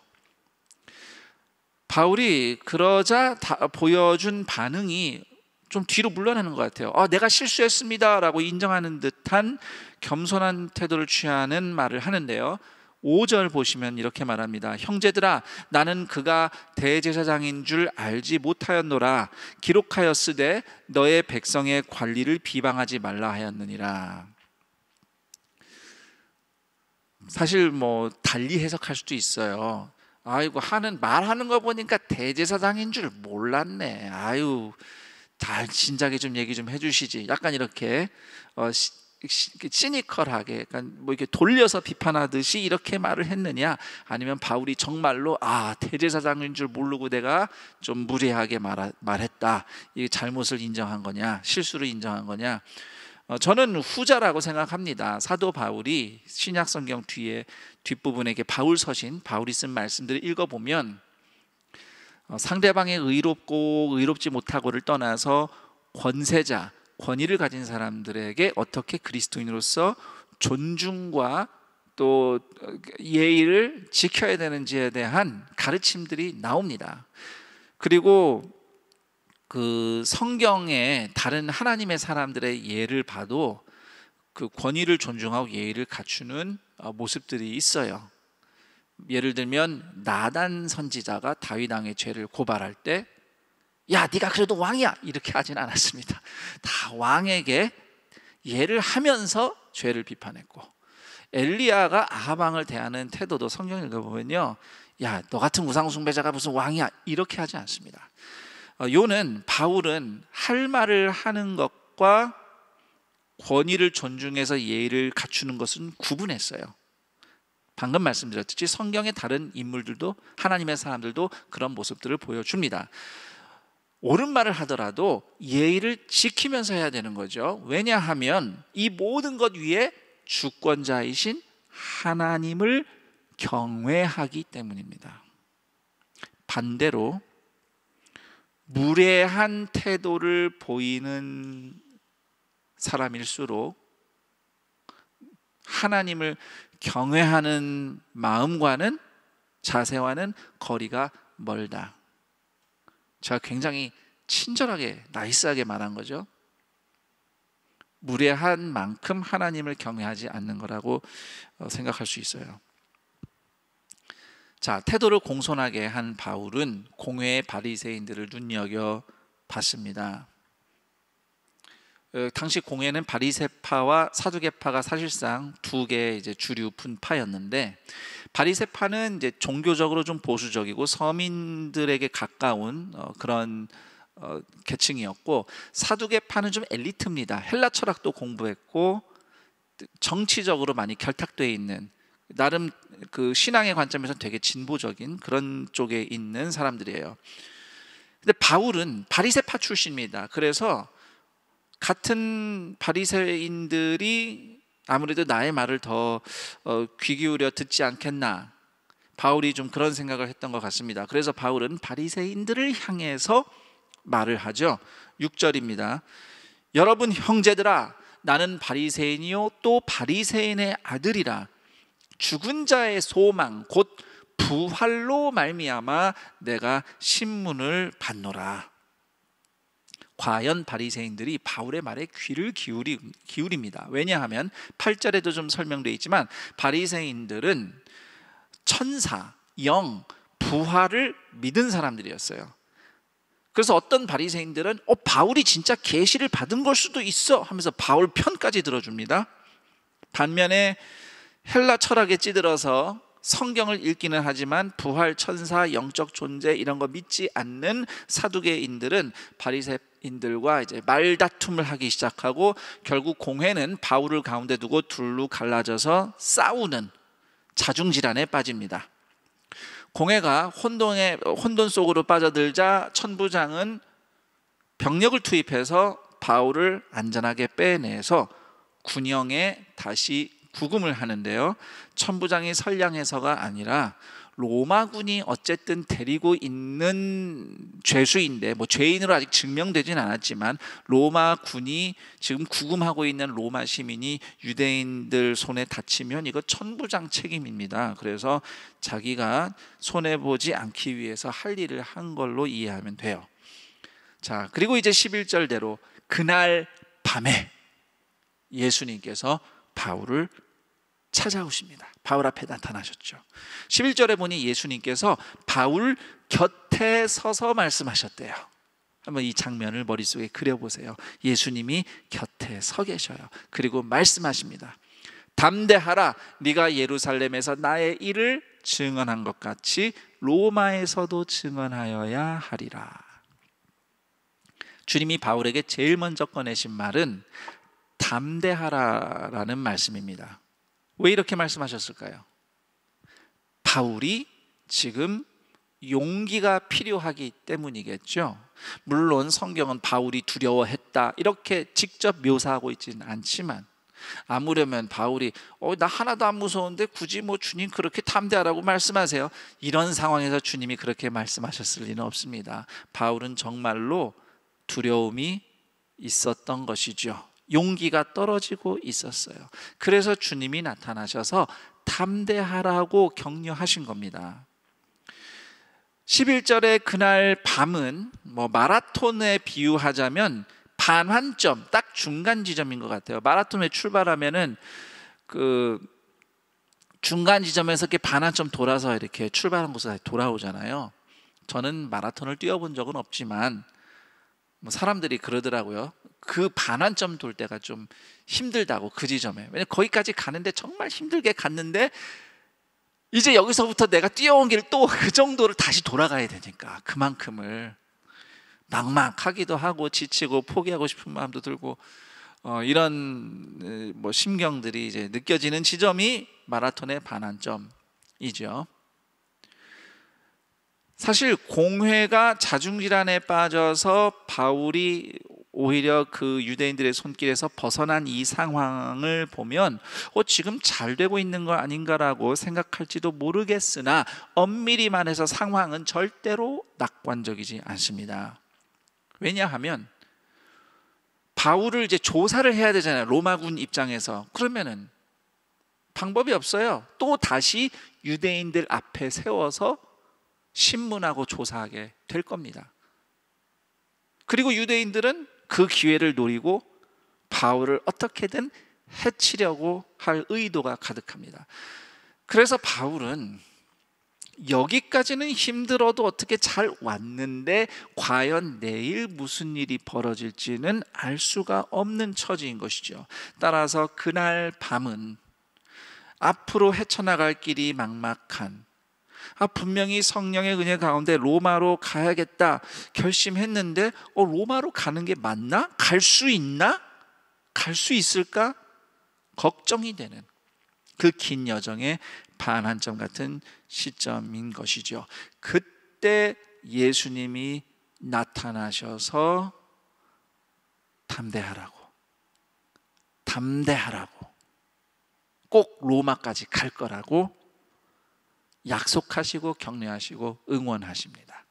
바울이 그러자 보여준 반응이 좀 뒤로 물러나는 것 같아요. 내가 실수했습니다 라고 인정하는 듯한 겸손한 태도를 취하는 말을 하는데요, 5절 보시면 이렇게 말합니다. 형제들아, 나는 그가 대제사장인 줄 알지 못하였노라. 기록하였으되 너의 백성의 관리를 비방하지 말라 하였느니라. 사실 뭐 달리 해석할 수도 있어요. 아이고, 말하는 거 보니까 대제사장인 줄 몰랐네. 아유, 진작에 좀 얘기 좀 해주시지. 약간 이렇게 시니컬하게, 약간 뭐 이렇게 돌려서 비판하듯이 이렇게 말을 했느냐, 아니면 바울이 정말로 대제사장인 줄 모르고 내가 좀 무례하게 말했다, 이 잘못을 인정한 거냐, 실수를 인정한 거냐. 저는 후자라고 생각합니다. 사도 바울이 신약 성경 뒷부분에 바울 서신, 바울이 쓴 말씀들을 읽어보면 상대방의 의롭고 의롭지 못하고를 떠나서 권세자, 권위를 가진 사람들에게 어떻게 그리스도인으로서 존중과 또 예의를 지켜야 되는지에 대한 가르침들이 나옵니다. 그리고 그 성경의 다른 하나님의 사람들의 예를 봐도 그 권위를 존중하고 예의를 갖추는 모습들이 있어요. 예를 들면 나단 선지자가 다윗 왕의 죄를 고발할 때, 야, 네가 그래도 왕이야, 이렇게 하진 않았습니다. 다 왕에게 예를 하면서 죄를 비판했고, 엘리야가 아합 왕을 대하는 태도도 성경을 읽어보면요, 야, 너 같은 우상 숭배자가 무슨 왕이야, 이렇게 하지 않습니다. 바울은 할 말을 하는 것과 권위를 존중해서 예의를 갖추는 것은 구분했어요. 방금 말씀드렸듯이 성경의 다른 인물들도, 하나님의 사람들도 그런 모습들을 보여줍니다. 옳은 말을 하더라도 예의를 지키면서 해야 되는 거죠. 왜냐하면 이 모든 것 위에 주권자이신 하나님을 경외하기 때문입니다. 반대로 무례한 태도를 보이는 사람일수록 하나님을 경외하는 마음과는, 자세와는 거리가 멀다. 제가 굉장히 친절하게, 나이스하게 말한 거죠. 무례한 만큼 하나님을 경외하지 않는 거라고 생각할 수 있어요. 자, 태도를 공손하게 한 바울은 공회의 바리새인들을 눈여겨 봤습니다. 당시 공회는 바리새파와 사두개파가 사실상 두 개의 이제 주류 분파였는데, 바리새파는 이제 종교적으로 좀 보수적이고 서민들에게 가까운 그런 계층이었고, 사두개파는 좀 엘리트입니다. 헬라 철학도 공부했고 정치적으로 많이 결탁되어 있는, 나름 그 신앙의 관점에서 되게 진보적인 그런 쪽에 있는 사람들이에요. 근데 바울은 바리새파 출신입니다. 그래서 같은 바리새인들이 아무래도 나의 말을 더 귀 기울여 듣지 않겠나, 바울이 좀 그런 생각을 했던 것 같습니다. 그래서 바울은 바리새인들을 향해서 말을 하죠. 6절입니다. 여러분 형제들아, 나는 바리새인이요 또 바리새인의 아들이라. 죽은 자의 소망 곧 부활로 말미암아 내가 신문을 받노라. 과연 바리새인들이 바울의 말에 귀를 기울입니다. 왜냐하면 8절에도 좀 설명되어 있지만 바리새인들은 천사, 영, 부활을 믿은 사람들이었어요. 그래서 어떤 바리새인들은 바울이 진짜 계시를 받은 걸 수도 있어 하면서 바울 편까지 들어줍니다. 반면에 헬라 철학에 찌들어서 성경을 읽기는 하지만 부활, 천사, 영적 존재 이런 거 믿지 않는 사두개인들은 바리새인들과 이제 말다툼을 하기 시작하고 결국 공회는 바울을 가운데 두고 둘로 갈라져서 싸우는 자중질환에 빠집니다. 공회가 혼돈 속으로 빠져들자 천부장은 병력을 투입해서 바울을 안전하게 빼내서 군영에 다시 구금을 하는데요. 천부장이 선량해서가 아니라 로마군이 어쨌든 데리고 있는 죄수인데 죄인으로 아직 증명되진 않았지만 로마군이 지금 구금하고 있는 로마 시민이 유대인들 손에 다치면 이거 천부장 책임입니다. 그래서 자기가 손해보지 않기 위해서 할 일을 한 걸로 이해하면 돼요. 자, 그리고 이제 11절대로 그날 밤에 예수님께서 바울을 찾아오십니다. 바울 앞에 나타나셨죠. 11절에 보니 예수님께서 바울 곁에 서서 말씀하셨대요. 한번 이 장면을 머릿속에 그려보세요. 예수님이 곁에 서 계셔요. 그리고 말씀하십니다. 담대하라. 네가 예루살렘에서 나의 일을 증언한 것 같이 로마에서도 증언하여야 하리라. 주님이 바울에게 제일 먼저 꺼내신 말은 담대하라라는 말씀입니다. 왜 이렇게 말씀하셨을까요? 바울이 지금 용기가 필요하기 때문이겠죠. 물론 성경은 바울이 두려워했다 이렇게 직접 묘사하고 있지는 않지만 아무려면 바울이 나 하나도 안 무서운데 굳이 주님 그렇게 담대하라고 말씀하세요. 이런 상황에서 주님이 그렇게 말씀하셨을 리는 없습니다. 바울은 정말로 두려움이 있었던 것이죠. 용기가 떨어지고 있었어요. 그래서 주님이 나타나셔서 담대하라고 격려하신 겁니다. 11절에 그날 밤은 마라톤에 비유하자면 반환점, 딱 중간 지점인 것 같아요. 마라톤에 출발하면은 그 중간 지점에서 이렇게 반환점 돌아서 이렇게 출발한 곳으로 다시 돌아오잖아요. 저는 마라톤을 뛰어본 적은 없지만 사람들이 그러더라고요. 그 반환점 돌 때가 좀 힘들다고, 그 지점에. 왜냐면 거기까지 가는데 정말 힘들게 갔는데 이제 여기서부터 내가 뛰어온 길 또 그 정도를 다시 돌아가야 되니까 그만큼을 막막하기도 하고 지치고 포기하고 싶은 마음도 들고 이런 심경들이 이제 느껴지는 지점이 마라톤의 반환점이죠. 사실 공회가 자중질환에 빠져서 바울이 오히려 그 유대인들의 손길에서 벗어난 이 상황을 보면 지금 잘 되고 있는 거 아닌가라고 생각할지도 모르겠으나 엄밀히 말해서 상황은 절대로 낙관적이지 않습니다. 왜냐하면 바울을 이제 조사를 해야 되잖아요. 로마군 입장에서. 그러면은 방법이 없어요. 또 다시 유대인들 앞에 세워서 신문하고 조사하게 될 겁니다. 그리고 유대인들은 그 기회를 노리고 바울을 어떻게든 해치려고 할 의도가 가득합니다. 그래서 바울은 여기까지는 힘들어도 어떻게 잘 왔는데 과연 내일 무슨 일이 벌어질지는 알 수가 없는 처지인 것이죠. 따라서 그날 밤은 앞으로 헤쳐나갈 길이 막막한, 분명히 성령의 은혜 가운데 로마로 가야겠다 결심했는데 로마로 가는 게 맞나? 갈 수 있나? 갈 수 있을까? 걱정이 되는 그 긴 여정의 반환점 같은 시점인 것이죠. 그때 예수님이 나타나셔서 담대하라고 꼭 로마까지 갈 거라고 약속하시고 격려하시고 응원하십니다.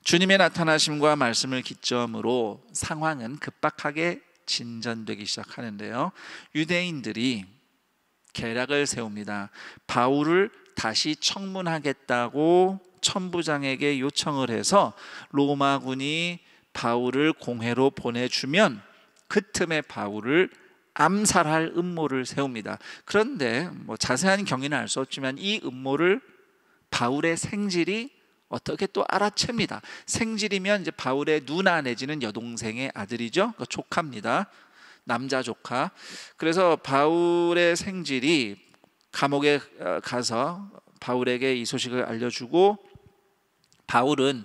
주님의 나타나심과 말씀을 기점으로 상황은 급박하게 진전되기 시작하는데요. 유대인들이 계략을 세웁니다. 바울을 다시 청문하겠다고 천부장에게 요청을 해서 로마군이 바울을 공회로 보내주면 그 틈에 바울을 암살할 음모를 세웁니다. 그런데 자세한 경위는 알 수 없지만 이 음모를 바울의 생질이 어떻게 또 알아챕니다. 생질이면 이제 바울의 누나 내지는 여동생의 아들이죠. 그러니까 조카입니다. 남자 조카. 그래서 바울의 생질이 감옥에 가서 바울에게 이 소식을 알려주고 바울은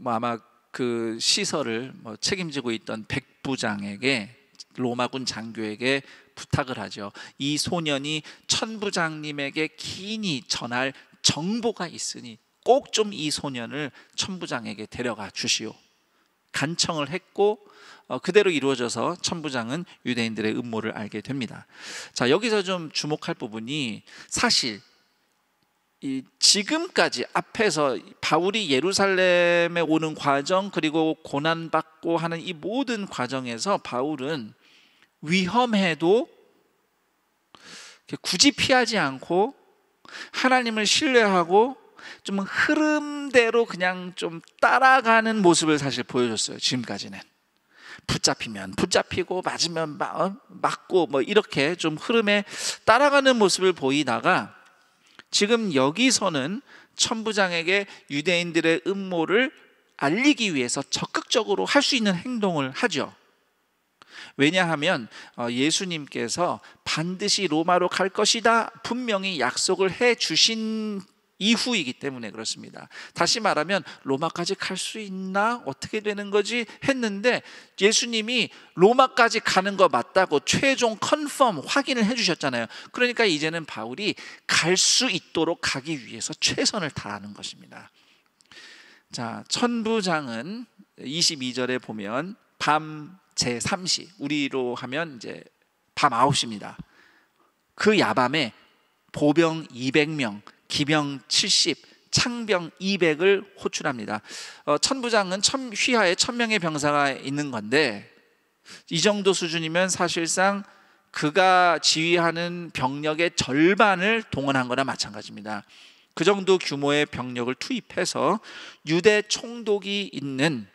아마 그 시설을 책임지고 있던 백부장에게 로마군 장교에게 부탁을 하죠. 이 소년이 천부장님에게 긴히 전할 정보가 있으니 꼭 좀 이 소년을 천부장에게 데려가 주시오. 간청을 했고 그대로 이루어져서 천부장은 유대인들의 음모를 알게 됩니다. 자, 여기서 좀 주목할 부분이 사실 이 지금까지 앞에서 바울이 예루살렘에 오는 과정 그리고 고난받고 하는 이 모든 과정에서 바울은 위험해도 굳이 피하지 않고 하나님을 신뢰하고 좀 흐름대로 그냥 좀 따라가는 모습을 사실 보여줬어요. 지금까지는 붙잡히면 붙잡히고 맞으면 맞고 이렇게 좀 흐름에 따라가는 모습을 보이다가 지금 여기서는 천부장에게 유대인들의 음모를 알리기 위해서 적극적으로 할 수 있는 행동을 하죠. 왜냐하면 예수님께서 반드시 로마로 갈 것이다 분명히 약속을 해 주신 이후이기 때문에 그렇습니다. 다시 말하면 로마까지 갈 수 있나? 어떻게 되는 거지? 했는데 예수님이 로마까지 가는 거 맞다고 최종 컨펌 확인을 해주셨잖아요. 그러니까 이제는 바울이 갈 수 있도록 가기 위해서 최선을 다하는 것입니다. 자, 천부장은 22절에 보면 밤 제3시, 우리로 하면 이제 밤 9시입니다. 그 야밤에 보병 200명, 기병 70, 창병 200을 호출합니다. 천부장은 휘하에 1000명의 병사가 있는 건데 이 정도 수준이면 사실상 그가 지휘하는 병력의 절반을 동원한 거나 마찬가지입니다. 그 정도 규모의 병력을 투입해서 유대 총독이 있는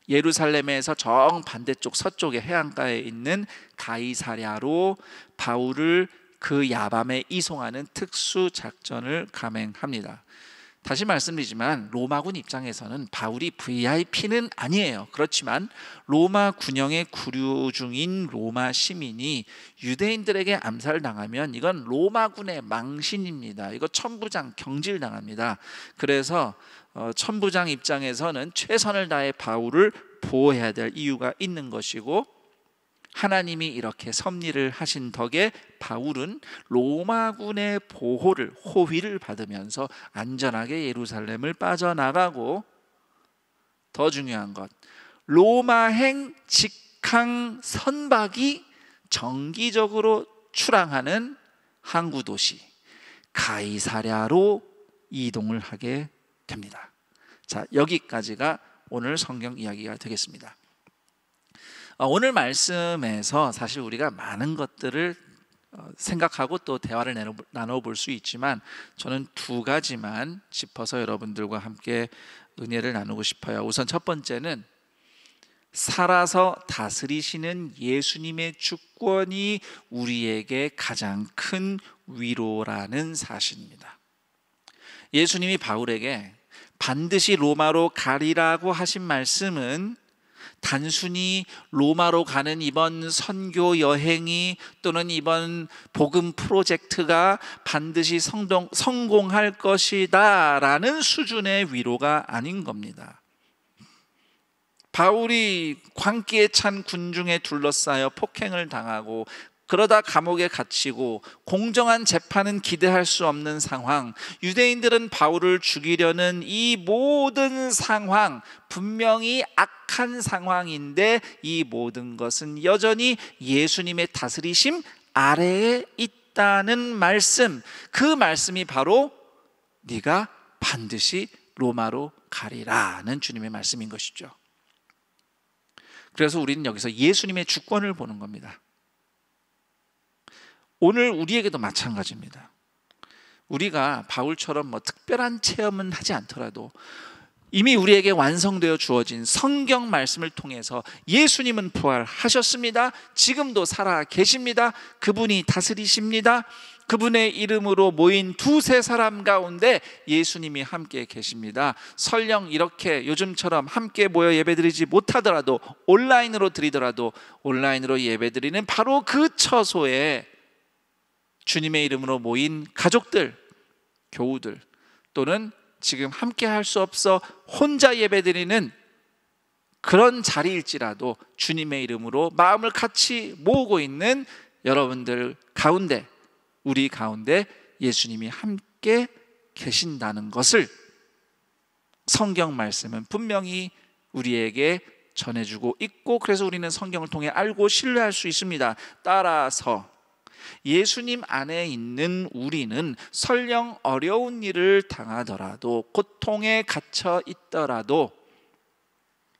예루살렘에서 정반대쪽 서쪽의 해안가에 있는 가이사랴로 바울을 그 야밤에 이송하는 특수 작전을 감행합니다. 다시 말씀드리지만 로마군 입장에서는 바울이 VIP는 아니에요. 그렇지만 로마 군영의 구류 중인 로마 시민이 유대인들에게 암살당하면 이건 로마군의 망신입니다. 이거 천부장 경질당합니다. 그래서 천부장 입장에서는 최선을 다해 바울을 보호해야 될 이유가 있는 것이고 하나님이 이렇게 섭리를 하신 덕에 바울은 로마군의 보호를 호위를 받으면서 안전하게 예루살렘을 빠져나가고 더 중요한 것 로마행 직항 선박이 정기적으로 출항하는 항구 도시 가이사랴로 이동을 하게 됩니다. 자, 여기까지가 오늘 성경 이야기가 되겠습니다. 오늘 말씀에서 사실 우리가 많은 것들을 생각하고 또 대화를 나눠볼 수 있지만 저는 두 가지만 짚어서 여러분들과 함께 은혜를 나누고 싶어요. 우선 첫 번째는 살아서 다스리시는 예수님의 주권이 우리에게 가장 큰 위로라는 사실입니다. 예수님이 바울에게 반드시 로마로 가리라고 하신 말씀은 단순히 로마로 가는 이번 선교 여행이 또는 이번 복음 프로젝트가 반드시 성공할 것이다 라는 수준의 위로가 아닌 겁니다. 바울이 광기에 찬 군중에 둘러싸여 폭행을 당하고 그러다 감옥에 갇히고 공정한 재판은 기대할 수 없는 상황, 유대인들은 바울을 죽이려는 이 모든 상황, 분명히 악한 상황인데 이 모든 것은 여전히 예수님의 다스리심 아래에 있다는 말씀, 그 말씀이 바로 네가 반드시 로마로 가리라는 주님의 말씀인 것이죠. 그래서 우리는 여기서 예수님의 주권을 보는 겁니다. 오늘 우리에게도 마찬가지입니다. 우리가 바울처럼 특별한 체험은 하지 않더라도 이미 우리에게 완성되어 주어진 성경 말씀을 통해서 예수님은 부활하셨습니다. 지금도 살아 계십니다. 그분이 다스리십니다. 그분의 이름으로 모인 두세 사람 가운데 예수님이 함께 계십니다. 설령 이렇게 요즘처럼 함께 모여 예배드리지 못하더라도 온라인으로 드리더라도 온라인으로 예배드리는 바로 그 처소에 주님의 이름으로 모인 가족들, 교우들, 또는 지금 함께 할 수 없어 혼자 예배드리는 그런 자리일지라도 주님의 이름으로 마음을 같이 모으고 있는 여러분들 가운데, 우리 가운데 예수님이 함께 계신다는 것을 성경 말씀은 분명히 우리에게 전해주고 있고, 그래서 우리는 성경을 통해 알고 신뢰할 수 있습니다. 따라서 예수님 안에 있는 우리는 설령 어려운 일을 당하더라도, 고통에 갇혀 있더라도,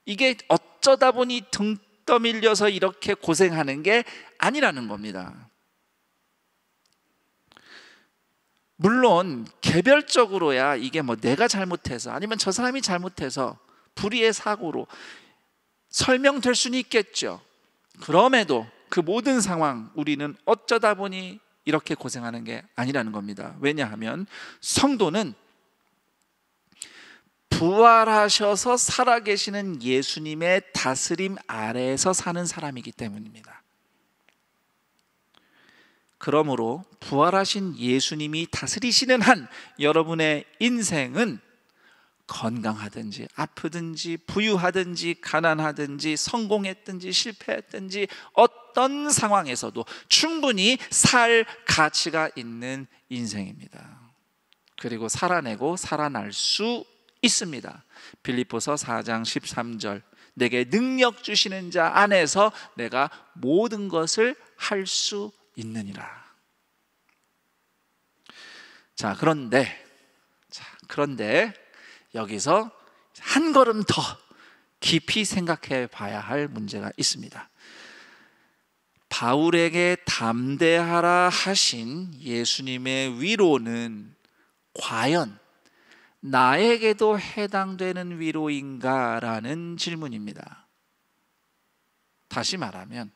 이게 어쩌다 보니 등 떠밀려서 이렇게 고생하는 게 아니라는 겁니다. 물론 개별적으로야 이게 내가 잘못해서 아니면 저 사람이 잘못해서 불의의 사고로 설명될 수는 있겠죠. 그럼에도 그 모든 상황 우리는 어쩌다 보니 이렇게 고생하는 게 아니라는 겁니다. 왜냐하면 성도는 부활하셔서 살아계시는 예수님의 다스림 아래에서 사는 사람이기 때문입니다. 그러므로 부활하신 예수님이 다스리시는 한 여러분의 인생은 건강하든지 아프든지 부유하든지 가난하든지 성공했든지 실패했든지 어떤 상황에서도 충분히 살 가치가 있는 인생입니다. 그리고 살아내고 살아날 수 있습니다. 빌립보서 4장 13절, 내게 능력 주시는 자 안에서 내가 모든 것을 할 수 있느니라. 그런데 여기서 한 걸음 더 깊이 생각해 봐야 할 문제가 있습니다. 바울에게 담대하라 하신 예수님의 위로는 과연 나에게도 해당되는 위로인가라는 질문입니다. 다시 말하면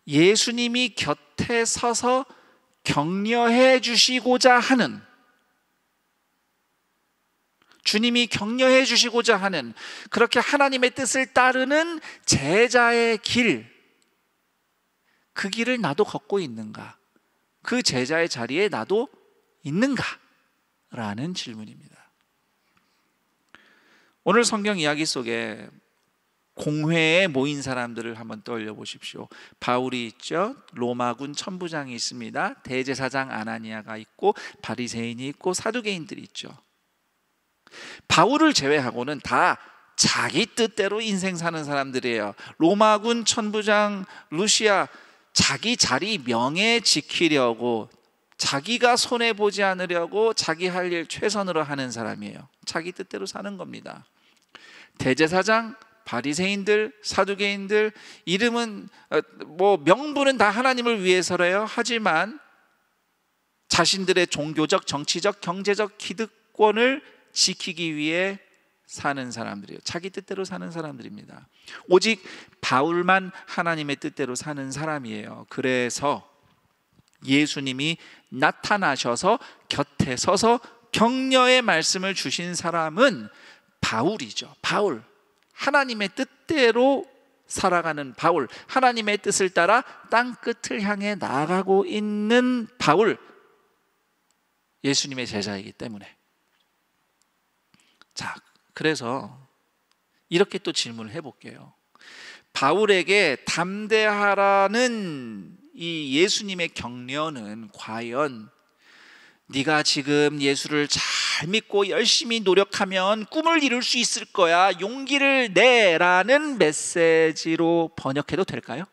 예수님이 곁에 서서 격려해 주시고자 하는, 주님이 격려해 주시고자 하는, 그렇게 하나님의 뜻을 따르는 제자의 길, 그 길을 나도 걷고 있는가? 그 제자의 자리에 나도 있는가? 라는 질문입니다. 오늘 성경 이야기 속에 공회에 모인 사람들을 한번 떠올려 보십시오. 바울이 있죠. 로마군 천부장이 있습니다. 대제사장 아나니아가 있고 바리새인이 있고 사두개인들이 있죠. 바울을 제외하고는 다 자기 뜻대로 인생 사는 사람들이에요. 로마군 천부장 루시아, 자기 자리 명예 지키려고, 자기가 손해보지 않으려고 자기 할 일 최선으로 하는 사람이에요. 자기 뜻대로 사는 겁니다. 대제사장, 바리새인들, 사두개인들, 이름은 명분은 다 하나님을 위해서래요. 하지만 자신들의 종교적, 정치적, 경제적 기득권을 지키기 위해 사는 사람들이에요. 자기 뜻대로 사는 사람들입니다. 오직 바울만 하나님의 뜻대로 사는 사람이에요. 그래서 예수님이 나타나셔서 곁에 서서 격려의 말씀을 주신 사람은 바울이죠. 바울, 하나님의 뜻대로 살아가는 바울, 하나님의 뜻을 따라 땅끝을 향해 나아가고 있는 바울, 예수님의 제자이기 때문에. 자, 그래서 이렇게 또 질문을 해볼게요. 바울에게 담대하라는 이 예수님의 격려는 과연 네가 지금 예수를 잘 믿고 열심히 노력하면 꿈을 이룰 수 있을 거야, 용기를 내라는 메시지로 번역해도 될까요?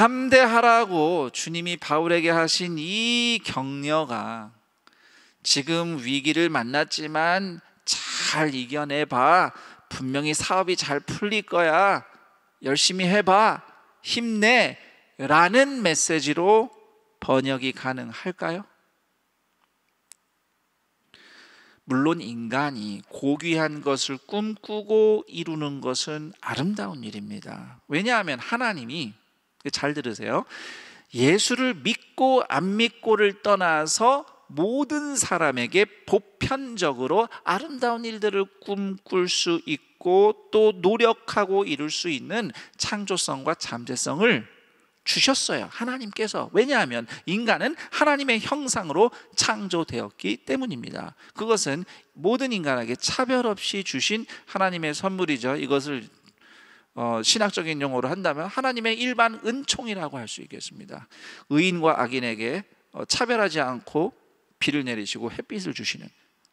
담대하라고 주님이 바울에게 하신 이 격려가 지금 위기를 만났지만 잘 이겨내봐. 분명히 사업이 잘 풀릴 거야. 열심히 해봐. 힘내. 라는 메시지로 번역이 가능할까요? 물론 인간이 고귀한 것을 꿈꾸고 이루는 것은 아름다운 일입니다. 왜냐하면 하나님이, 잘 들으세요, 예수를 믿고 안 믿고를 떠나서 모든 사람에게 보편적으로 아름다운 일들을 꿈꿀 수 있고 또 노력하고 이룰 수 있는 창조성과 잠재성을 주셨어요, 하나님께서. 왜냐하면 인간은 하나님의 형상으로 창조되었기 때문입니다. 그것은 모든 인간에게 차별 없이 주신 하나님의 선물이죠. 이것을 신학적인 용어로 한다면 하나님의 일반 은총이라고 할 수 있겠습니다. 의인과 악인에게 차별하지 않고 비를 내리시고 햇빛을 주시는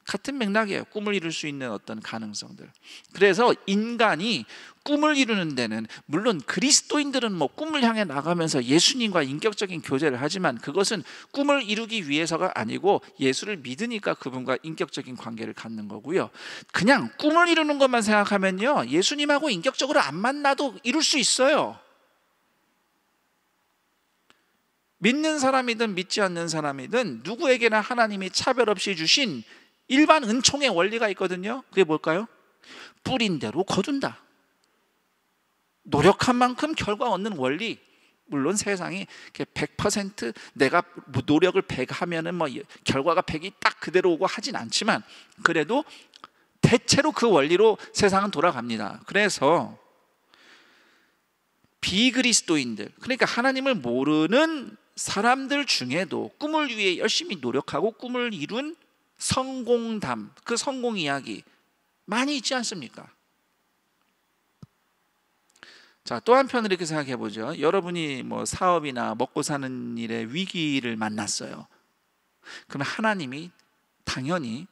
같은 맥락이에요. 꿈을 이룰 수 있는 어떤 가능성들. 그래서 인간이 꿈을 이루는 데는, 물론 그리스도인들은 뭐 꿈을 향해 나가면서 예수님과 인격적인 교제를 하지만 그것은 꿈을 이루기 위해서가 아니고 예수를 믿으니까 그분과 인격적인 관계를 갖는 거고요. 그냥 꿈을 이루는 것만 생각하면요, 예수님하고 인격적으로 안 만나도 이룰 수 있어요. 믿는 사람이든 믿지 않는 사람이든 누구에게나 하나님이 차별 없이 주신 일반 은총의 원리가 있거든요. 그게 뭘까요? 뿌린 대로 거둔다. 노력한 만큼 결과 얻는 원리. 물론 세상이 100% 내가 노력을 100 하면은 뭐 결과가 100이 딱 그대로 오고 하진 않지만 그래도 대체로 그 원리로 세상은 돌아갑니다. 그래서 비그리스도인들, 그러니까 하나님을 모르는 사람들 중에도 꿈을 위해 열심히 노력하고 꿈을 이룬 성공담, 그 성공 이야기 많이 있지 않습니까? 자, 또 한편으로 이렇게 생각해 보죠. 여러분이 뭐 사업이나 먹고 사는 일에 위기를 만났어요. 그럼 하나님이 당연히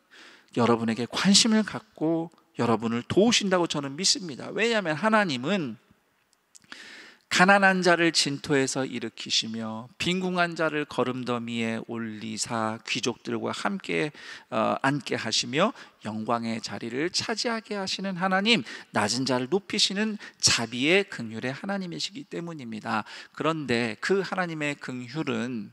여러분에게 관심을 갖고 여러분을 도우신다고 저는 믿습니다. 왜냐하면 하나님은 가난한 자를 진토에서 일으키시며 빈궁한 자를 거름더미에 올리사 귀족들과 함께 앉게 하시며 영광의 자리를 차지하게 하시는 하나님, 낮은 자를 높이시는 자비의 긍휼의 하나님이시기 때문입니다. 그런데 그 하나님의 긍휼은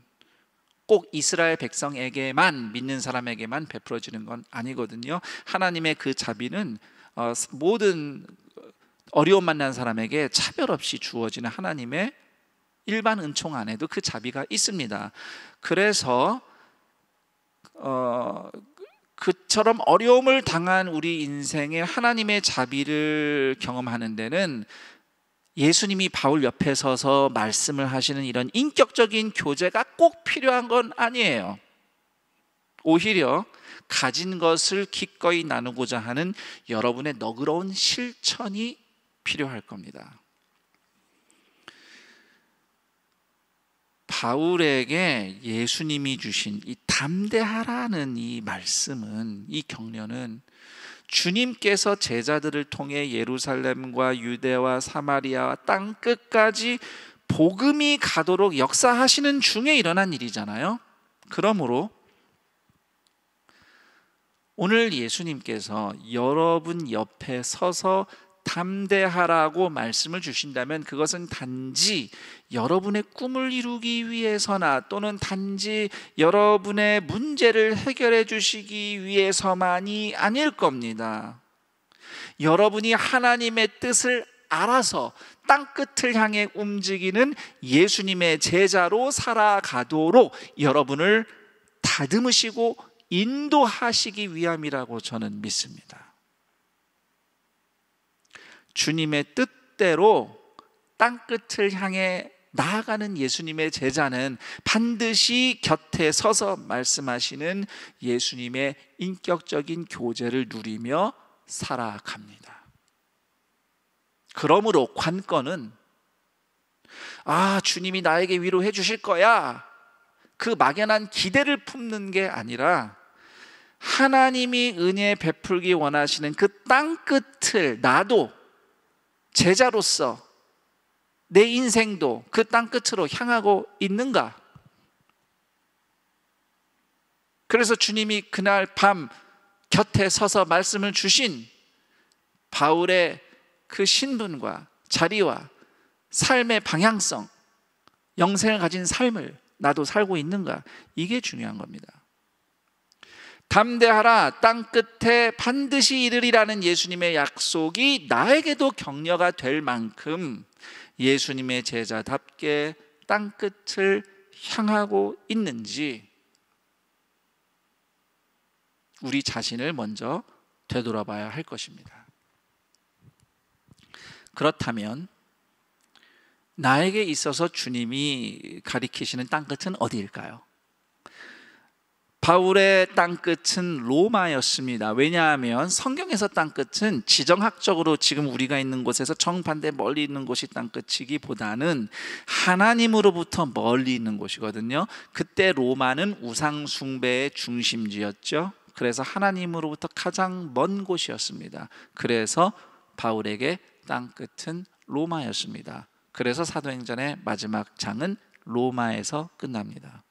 꼭 이스라엘 백성에게만, 믿는 사람에게만 베풀어지는 건 아니거든요. 하나님의 그 자비는 모든 어려움 만난 사람에게 차별 없이 주어지는 하나님의 일반 은총 안에도 그 자비가 있습니다. 그래서 그처럼 어려움을 당한 우리 인생에 하나님의 자비를 경험하는 데는 예수님이 바울 옆에 서서 말씀을 하시는 이런 인격적인 교제가 꼭 필요한 건 아니에요. 오히려 가진 것을 기꺼이 나누고자 하는 여러분의 너그러운 실천이 필요할 겁니다. 바울에게 예수님이 주신 이 담대하라는 이 말씀은, 이 격려는 주님께서 제자들을 통해 예루살렘과 유대와 사마리아와 땅 끝까지 복음이 가도록 역사하시는 중에 일어난 일이잖아요. 그러므로 오늘 예수님께서 여러분 옆에 서서 담대하라고 말씀을 주신다면 그것은 단지 여러분의 꿈을 이루기 위해서나 또는 단지 여러분의 문제를 해결해 주시기 위해서만이 아닐 겁니다. 여러분이 하나님의 뜻을 알아서 땅끝을 향해 움직이는 예수님의 제자로 살아가도록 여러분을 다듬으시고 인도하시기 위함이라고 저는 믿습니다. 주님의 뜻대로 땅끝을 향해 나아가는 예수님의 제자는 반드시 곁에 서서 말씀하시는 예수님의 인격적인 교제를 누리며 살아갑니다. 그러므로 관건은 주님이 나에게 위로해 주실 거야, 그 막연한 기대를 품는 게 아니라 하나님이 은혜 베풀기 원하시는 그 땅끝을 나도 제자로서 내 인생도 그 땅 끝으로 향하고 있는가? 그래서 주님이 그날 밤 곁에 서서 말씀을 주신 바울의 그 신분과 자리와 삶의 방향성, 영생을 가진 삶을 나도 살고 있는가? 이게 중요한 겁니다. 담대하라, 땅 끝에 반드시 이르리라는 예수님의 약속이 나에게도 격려가 될 만큼 예수님의 제자답게 땅 끝을 향하고 있는지 우리 자신을 먼저 되돌아봐야 할 것입니다. 그렇다면 나에게 있어서 주님이 가리키시는 땅끝은 어디일까요? 바울의 땅끝은 로마였습니다. 왜냐하면 성경에서 땅끝은 지정학적으로 지금 우리가 있는 곳에서 정반대 멀리 있는 곳이 땅끝이기보다는 하나님으로부터 멀리 있는 곳이거든요. 그때 로마는 우상 숭배의 중심지였죠. 그래서 하나님으로부터 가장 먼 곳이었습니다. 그래서 바울에게 땅끝은 로마였습니다. 그래서 사도행전의 마지막 장은 로마에서 끝납니다.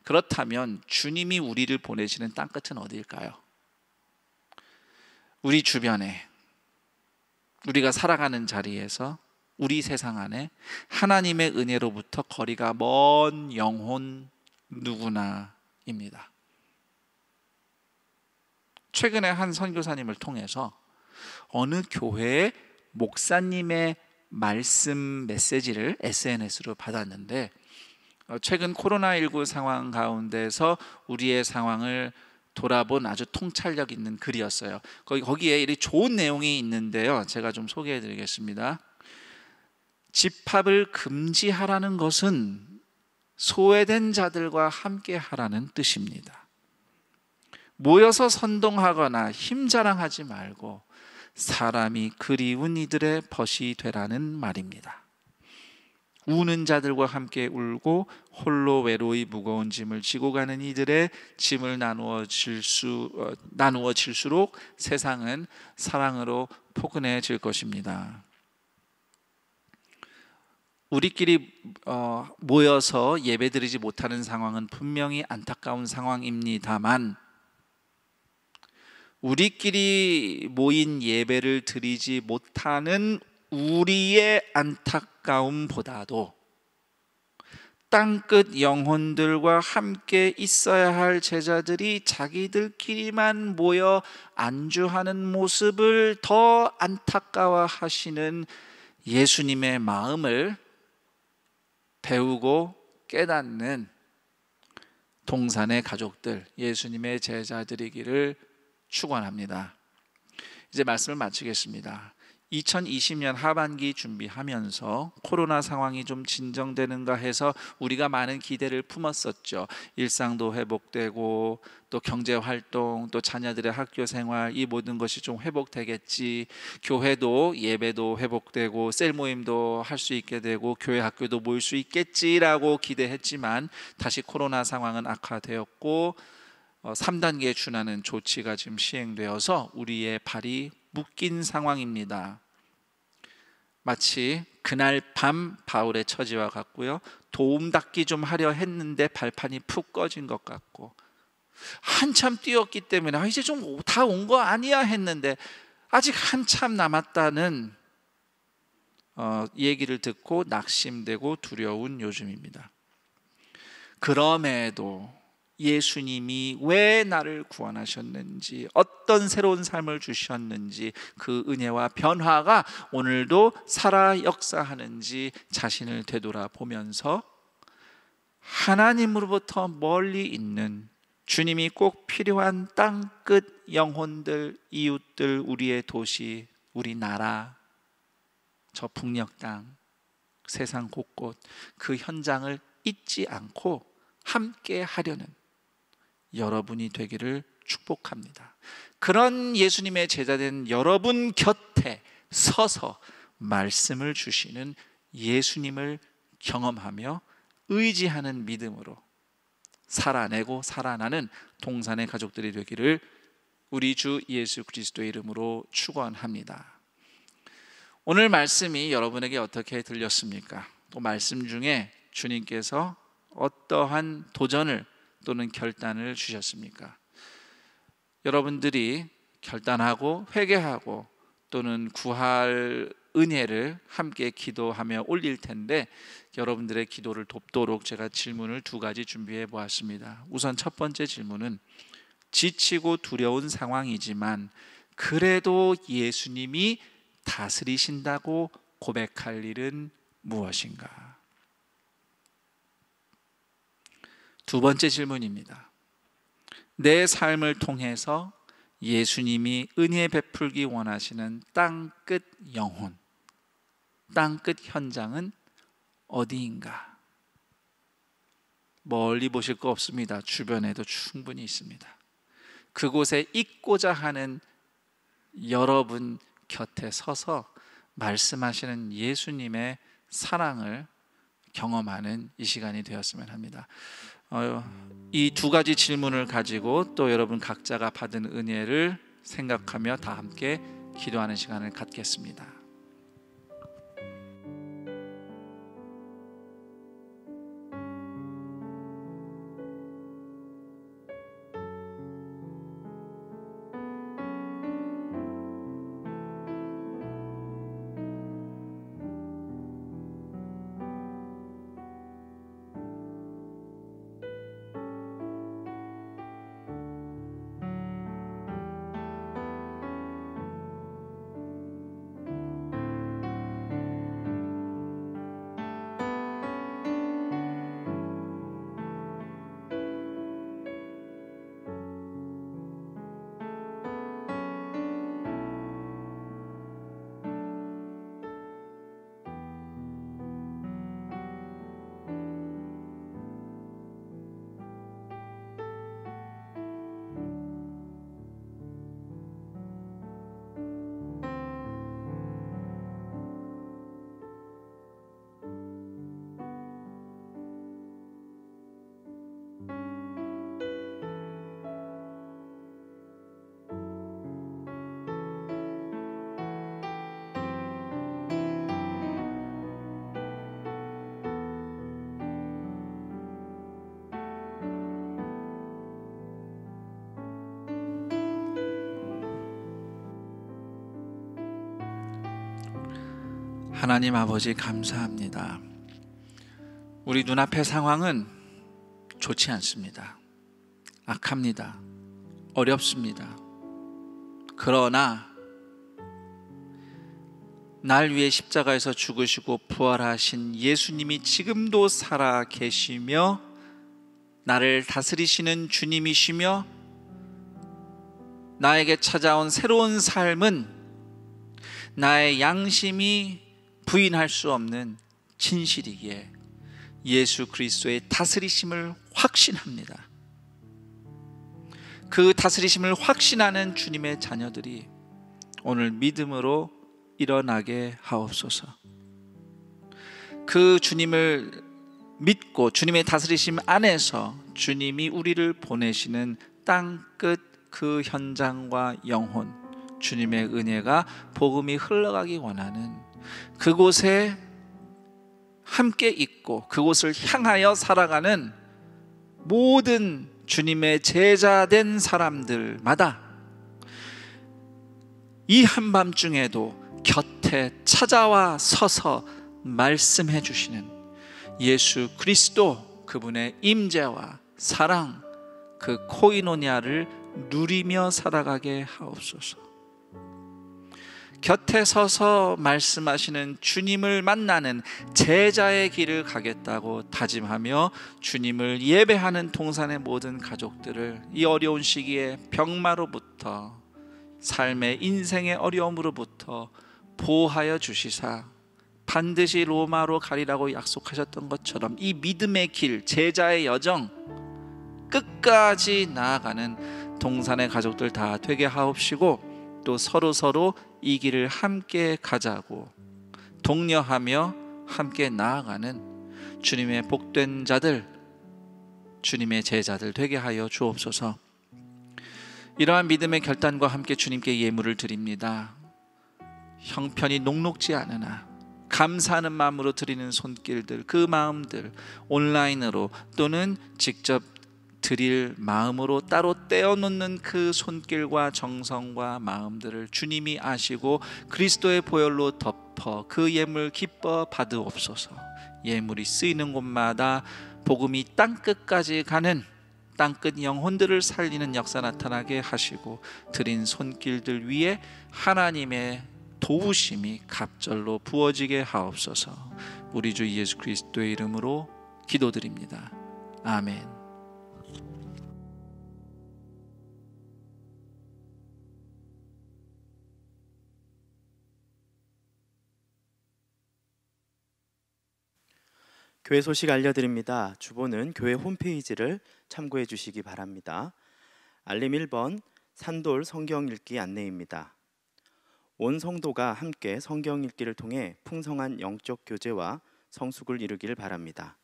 그렇다면 주님이 우리를 보내시는 땅끝은 어디일까요? 우리 주변에, 우리가 살아가는 자리에서, 우리 세상 안에 하나님의 은혜로부터 거리가 먼 영혼 누구나입니다. 최근에 한 선교사님을 통해서 어느 교회의 목사님의 말씀 메시지를 SNS로 받았는데, 최근 코로나19 상황 가운데서 우리의 상황을 돌아본 아주 통찰력 있는 글이었어요. 거기에 이렇게 좋은 내용이 있는데요, 제가 좀 소개해 드리겠습니다. 집합을 금지하라는 것은 소외된 자들과 함께 하라는 뜻입니다. 모여서 선동하거나 힘자랑하지 말고 사람이 그리운 이들의 벗이 되라는 말입니다. 우는 자들과 함께 울고 홀로 외로이 무거운 짐을 지고 가는 이들의 짐을 나누어질수록 세상은 사랑으로 포근해질 것입니다. 우리끼리 모여서 예배드리지 못하는 상황은 분명히 안타까운 상황입니다만, 우리끼리 모인 예배를 드리지 못하는 우리의 안타까움보다도 땅끝 영혼들과 함께 있어야 할 제자들이 자기들끼리만 모여 안주하는 모습을 더 안타까워하시는 예수님의 마음을 배우고 깨닫는 동산의 가족들, 예수님의 제자들이기를 축원합니다. 이제 말씀을 마치겠습니다. 2020년 하반기 준비하면서 코로나 상황이 좀 진정되는가 해서 우리가 많은 기대를 품었었죠. 일상도 회복되고 또 경제활동, 또 자녀들의 학교 생활, 이 모든 것이 좀 회복되겠지. 교회도 예배도 회복되고 셀 모임도 할 수 있게 되고 교회 학교도 모일 수 있겠지라고 기대했지만 다시 코로나 상황은 악화되었고 3단계에 준하는 조치가 지금 시행되어서 우리의 발이 묶인 상황입니다. 마치 그날 밤 바울의 처지와 같고요. 도움닫기 좀 하려 했는데 발판이 푹 꺼진 것 같고, 한참 뛰었기 때문에 이제 좀 다 온 거 아니야 했는데 아직 한참 남았다는 얘기를 듣고 낙심되고 두려운 요즘입니다. 그럼에도 예수님이 왜 나를 구원하셨는지, 어떤 새로운 삶을 주셨는지, 그 은혜와 변화가 오늘도 살아 역사하는지 자신을 되돌아보면서 하나님으로부터 멀리 있는 주님이 꼭 필요한 땅끝 영혼들, 이웃들, 우리의 도시, 우리 나라, 저 북녘 땅, 세상 곳곳 그 현장을 잊지 않고 함께 하려는 여러분이 되기를 축복합니다. 그런 예수님의 제자된 여러분 곁에 서서 말씀을 주시는 예수님을 경험하며 의지하는 믿음으로 살아내고 살아나는 동산의 가족들이 되기를 우리 주 예수 그리스도의 이름으로 축원합니다. 오늘 말씀이 여러분에게 어떻게 들렸습니까? 또 말씀 중에 주님께서 어떠한 도전을 또는 결단을 주셨습니까? 여러분들이 결단하고 회개하고 또는 구할 은혜를 함께 기도하며 올릴 텐데, 여러분들의 기도를 돕도록 제가 질문을 2가지 준비해 보았습니다. 우선 첫 번째 질문은, 지치고 두려운 상황이지만 그래도 예수님이 다스리신다고 고백할 일은 무엇인가? 두 번째 질문입니다. 내 삶을 통해서 예수님이 은혜 베풀기 원하시는 땅끝 영혼, 땅끝 현장은 어디인가? 멀리 보실 거 없습니다. 주변에도 충분히 있습니다. 그곳에 있고자 하는 여러분 곁에 서서 말씀하시는 예수님의 사랑을 경험하는 이 시간이 되었으면 합니다. 이 2가지 질문을 가지고 또 여러분 각자가 받은 은혜를 생각하며 다 함께 기도하는 시간을 갖겠습니다. 하나님 아버지, 감사합니다. 우리 눈앞의 상황은 좋지 않습니다. 악합니다. 어렵습니다. 그러나 날 위해 십자가에서 죽으시고 부활하신 예수님이 지금도 살아 계시며 나를 다스리시는 주님이시며 나에게 찾아온 새로운 삶은 나의 양심이 부인할 수 없는 진실이기에 예수 그리스도의 다스리심을 확신합니다. 그 다스리심을 확신하는 주님의 자녀들이 오늘 믿음으로 일어나게 하옵소서. 그 주님을 믿고 주님의 다스리심 안에서 주님이 우리를 보내시는 땅끝 그 현장과 영혼, 주님의 은혜가 복음이 흘러가기 원하는 그곳에 함께 있고 그곳을 향하여 살아가는 모든 주님의 제자된 사람들마다 이 한밤중에도 곁에 찾아와 서서 말씀해 주시는 예수 그리스도, 그분의 임재와 사랑, 그 코이노니아를 누리며 살아가게 하옵소서. 곁에 서서 말씀하시는 주님을 만나는 제자의 길을 가겠다고 다짐하며 주님을 예배하는 동산의 모든 가족들을 이 어려운 시기에 병마로부터, 삶의 인생의 어려움으로부터 보호하여 주시사 반드시 로마로 가리라고 약속하셨던 것처럼 이 믿음의 길, 제자의 여정 끝까지 나아가는 동산의 가족들 다 되게 하옵시고, 또 서로 이 길을 함께 가자고 독려하며 함께 나아가는 주님의 복된 자들, 주님의 제자들 되게 하여 주옵소서. 이러한 믿음의 결단과 함께 주님께 예물을 드립니다. 형편이 녹록지 않으나 감사하는 마음으로 드리는 손길들, 그 마음들 온라인으로 또는 직접 드릴 마음으로 따로 떼어놓는 그 손길과 정성과 마음들을 주님이 아시고 그리스도의 보혈로 덮어 그 예물 기뻐 받으옵소서. 예물이 쓰이는 곳마다 복음이 땅끝까지 가는, 땅끝 영혼들을 살리는 역사 나타나게 하시고 드린 손길들 위에 하나님의 도우심이 갑절로 부어지게 하옵소서. 우리 주 예수 그리스도의 이름으로 기도드립니다. 아멘. 교회 소식 알려드립니다. 주보는 교회 홈페이지를 참고해 주시기 바랍니다. 알림 1번 산돌 성경 읽기 안내입니다. 온 성도가 함께 성경 읽기를 통해 풍성한 영적 교제와 성숙을 이루길 바랍니다.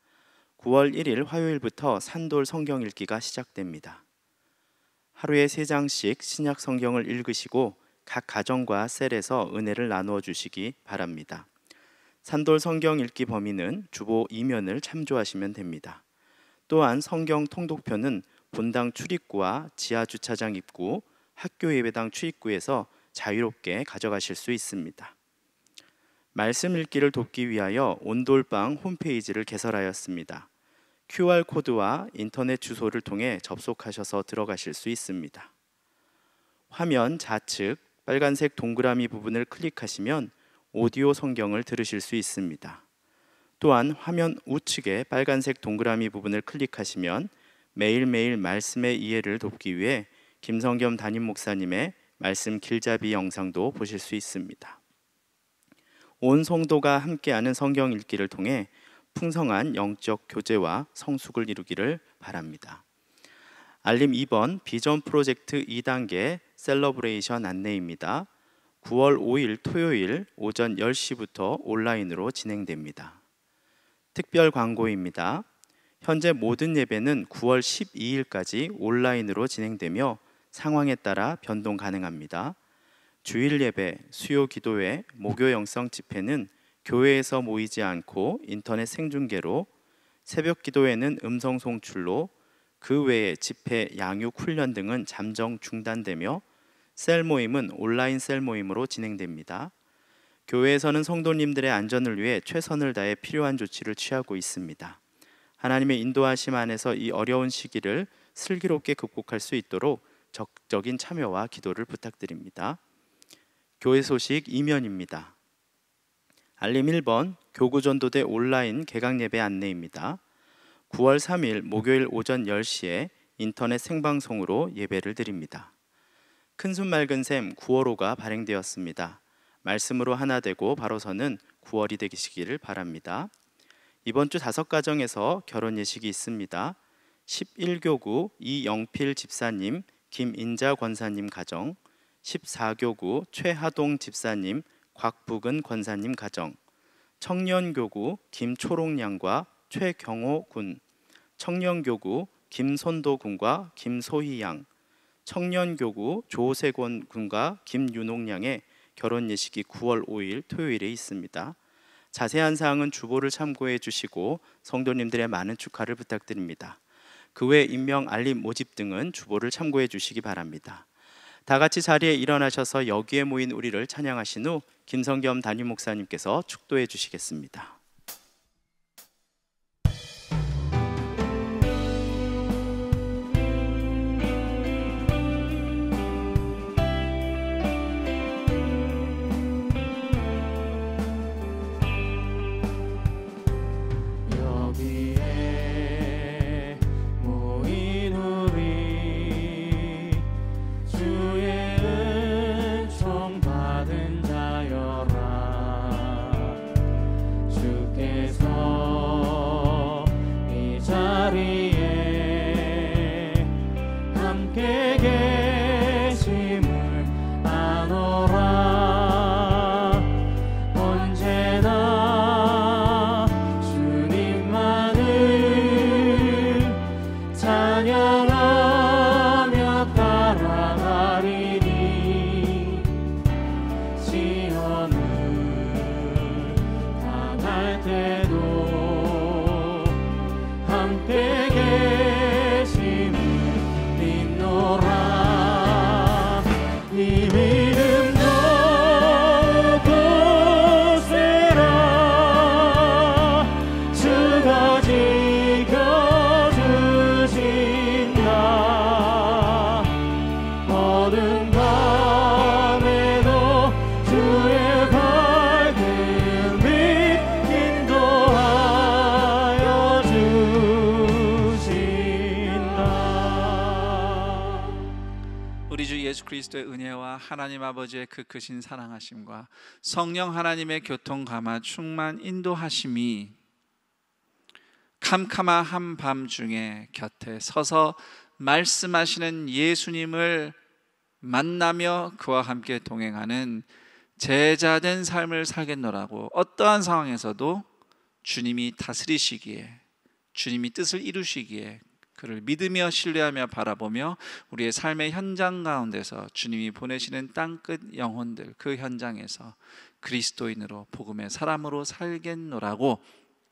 9월 1일 화요일부터 산돌 성경 읽기가 시작됩니다. 하루에 3장씩 신약 성경을 읽으시고 각 가정과 셀에서 은혜를 나누어 주시기 바랍니다. 산돌 성경 읽기 범위는 주보 2면을 참조하시면 됩니다. 또한 성경 통독표는 본당 출입구와 지하 주차장 입구, 학교 예배당 출입구에서 자유롭게 가져가실 수 있습니다. 말씀 읽기를 돕기 위하여 온돌방 홈페이지를 개설하였습니다. QR코드와 인터넷 주소를 통해 접속하셔서 들어가실 수 있습니다. 화면 좌측 빨간색 동그라미 부분을 클릭하시면 오디오 성경을 들으실 수 있습니다. 또한 화면 우측에 빨간색 동그라미 부분을 클릭하시면 매일매일 말씀의 이해를 돕기 위해 김성겸 담임 목사님의 말씀 길잡이 영상도 보실 수 있습니다. 온 성도가 함께하는 성경 읽기를 통해 풍성한 영적 교제와 성숙을 이루기를 바랍니다. 알림 2번 비전 프로젝트 2단계 셀러브레이션 안내입니다. 9월 5일 토요일 오전 10시부터 온라인으로 진행됩니다. 특별 광고입니다. 현재 모든 예배는 9월 12일까지 온라인으로 진행되며 상황에 따라 변동 가능합니다. 주일 예배, 수요 기도회, 목요 영성 집회는 교회에서 모이지 않고 인터넷 생중계로, 새벽 기도회는 음성 송출로, 그 외에 집회, 양육, 훈련 등은 잠정 중단되며 셀 모임은 온라인 셀 모임으로 진행됩니다. 교회에서는 성도님들의 안전을 위해 최선을 다해 필요한 조치를 취하고 있습니다. 하나님의 인도하심 안에서 이 어려운 시기를 슬기롭게 극복할 수 있도록 적극적인 참여와 기도를 부탁드립니다. 교회 소식 2면입니다. 알림 1번 교구전도대 온라인 개강 예배 안내입니다. 9월 3일 목요일 오전 10시에 인터넷 생방송으로 예배를 드립니다. 큰순 맑은 샘 9월호가 발행되었습니다. 말씀으로 하나 되고 바로 서는 9월이 되시기를 바랍니다. 이번 주 5가정에서 결혼 예식이 있습니다. 11교구 이영필 집사님, 김인자 권사님 가정, 14교구 최하동 집사님, 곽북은 권사님 가정, 청년교구 김초롱양과 최경호 군, 청년교구 김손도 군과 김소희 양, 청년교구 조세권 군과 김윤옥 양의 결혼 예식이 9월 5일 토요일에 있습니다. 자세한 사항은 주보를 참고해 주시고 성도님들의 많은 축하를 부탁드립니다. 그 외 임명 알림 모집 등은 주보를 참고해 주시기 바랍니다. 다 같이 자리에 일어나셔서 여기에 모인 우리를 찬양하신 후 김성겸 담임 목사님께서 축도해 주시겠습니다. 주 예수 그리스도의 은혜와 하나님 아버지의 그 크신 사랑하심과 성령 하나님의 교통 감화 충만 인도하심이 캄캄한 한밤중에 곁에 서서 말씀하시는 예수님을 만나며 그와 함께 동행하는 제자된 삶을 살겠노라고, 어떠한 상황에서도 주님이 다스리시기에, 주님이 뜻을 이루시기에 그를 믿으며 신뢰하며 바라보며 우리의 삶의 현장 가운데서 주님이 보내시는 땅끝 영혼들, 그 현장에서 그리스도인으로 복음의 사람으로 살겠노라고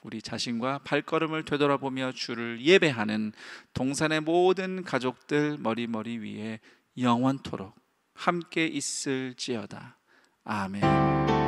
우리 자신과 발걸음을 되돌아보며 주를 예배하는 동산의 모든 가족들 머리 위에 영원토록 함께 있을지어다. 아멘.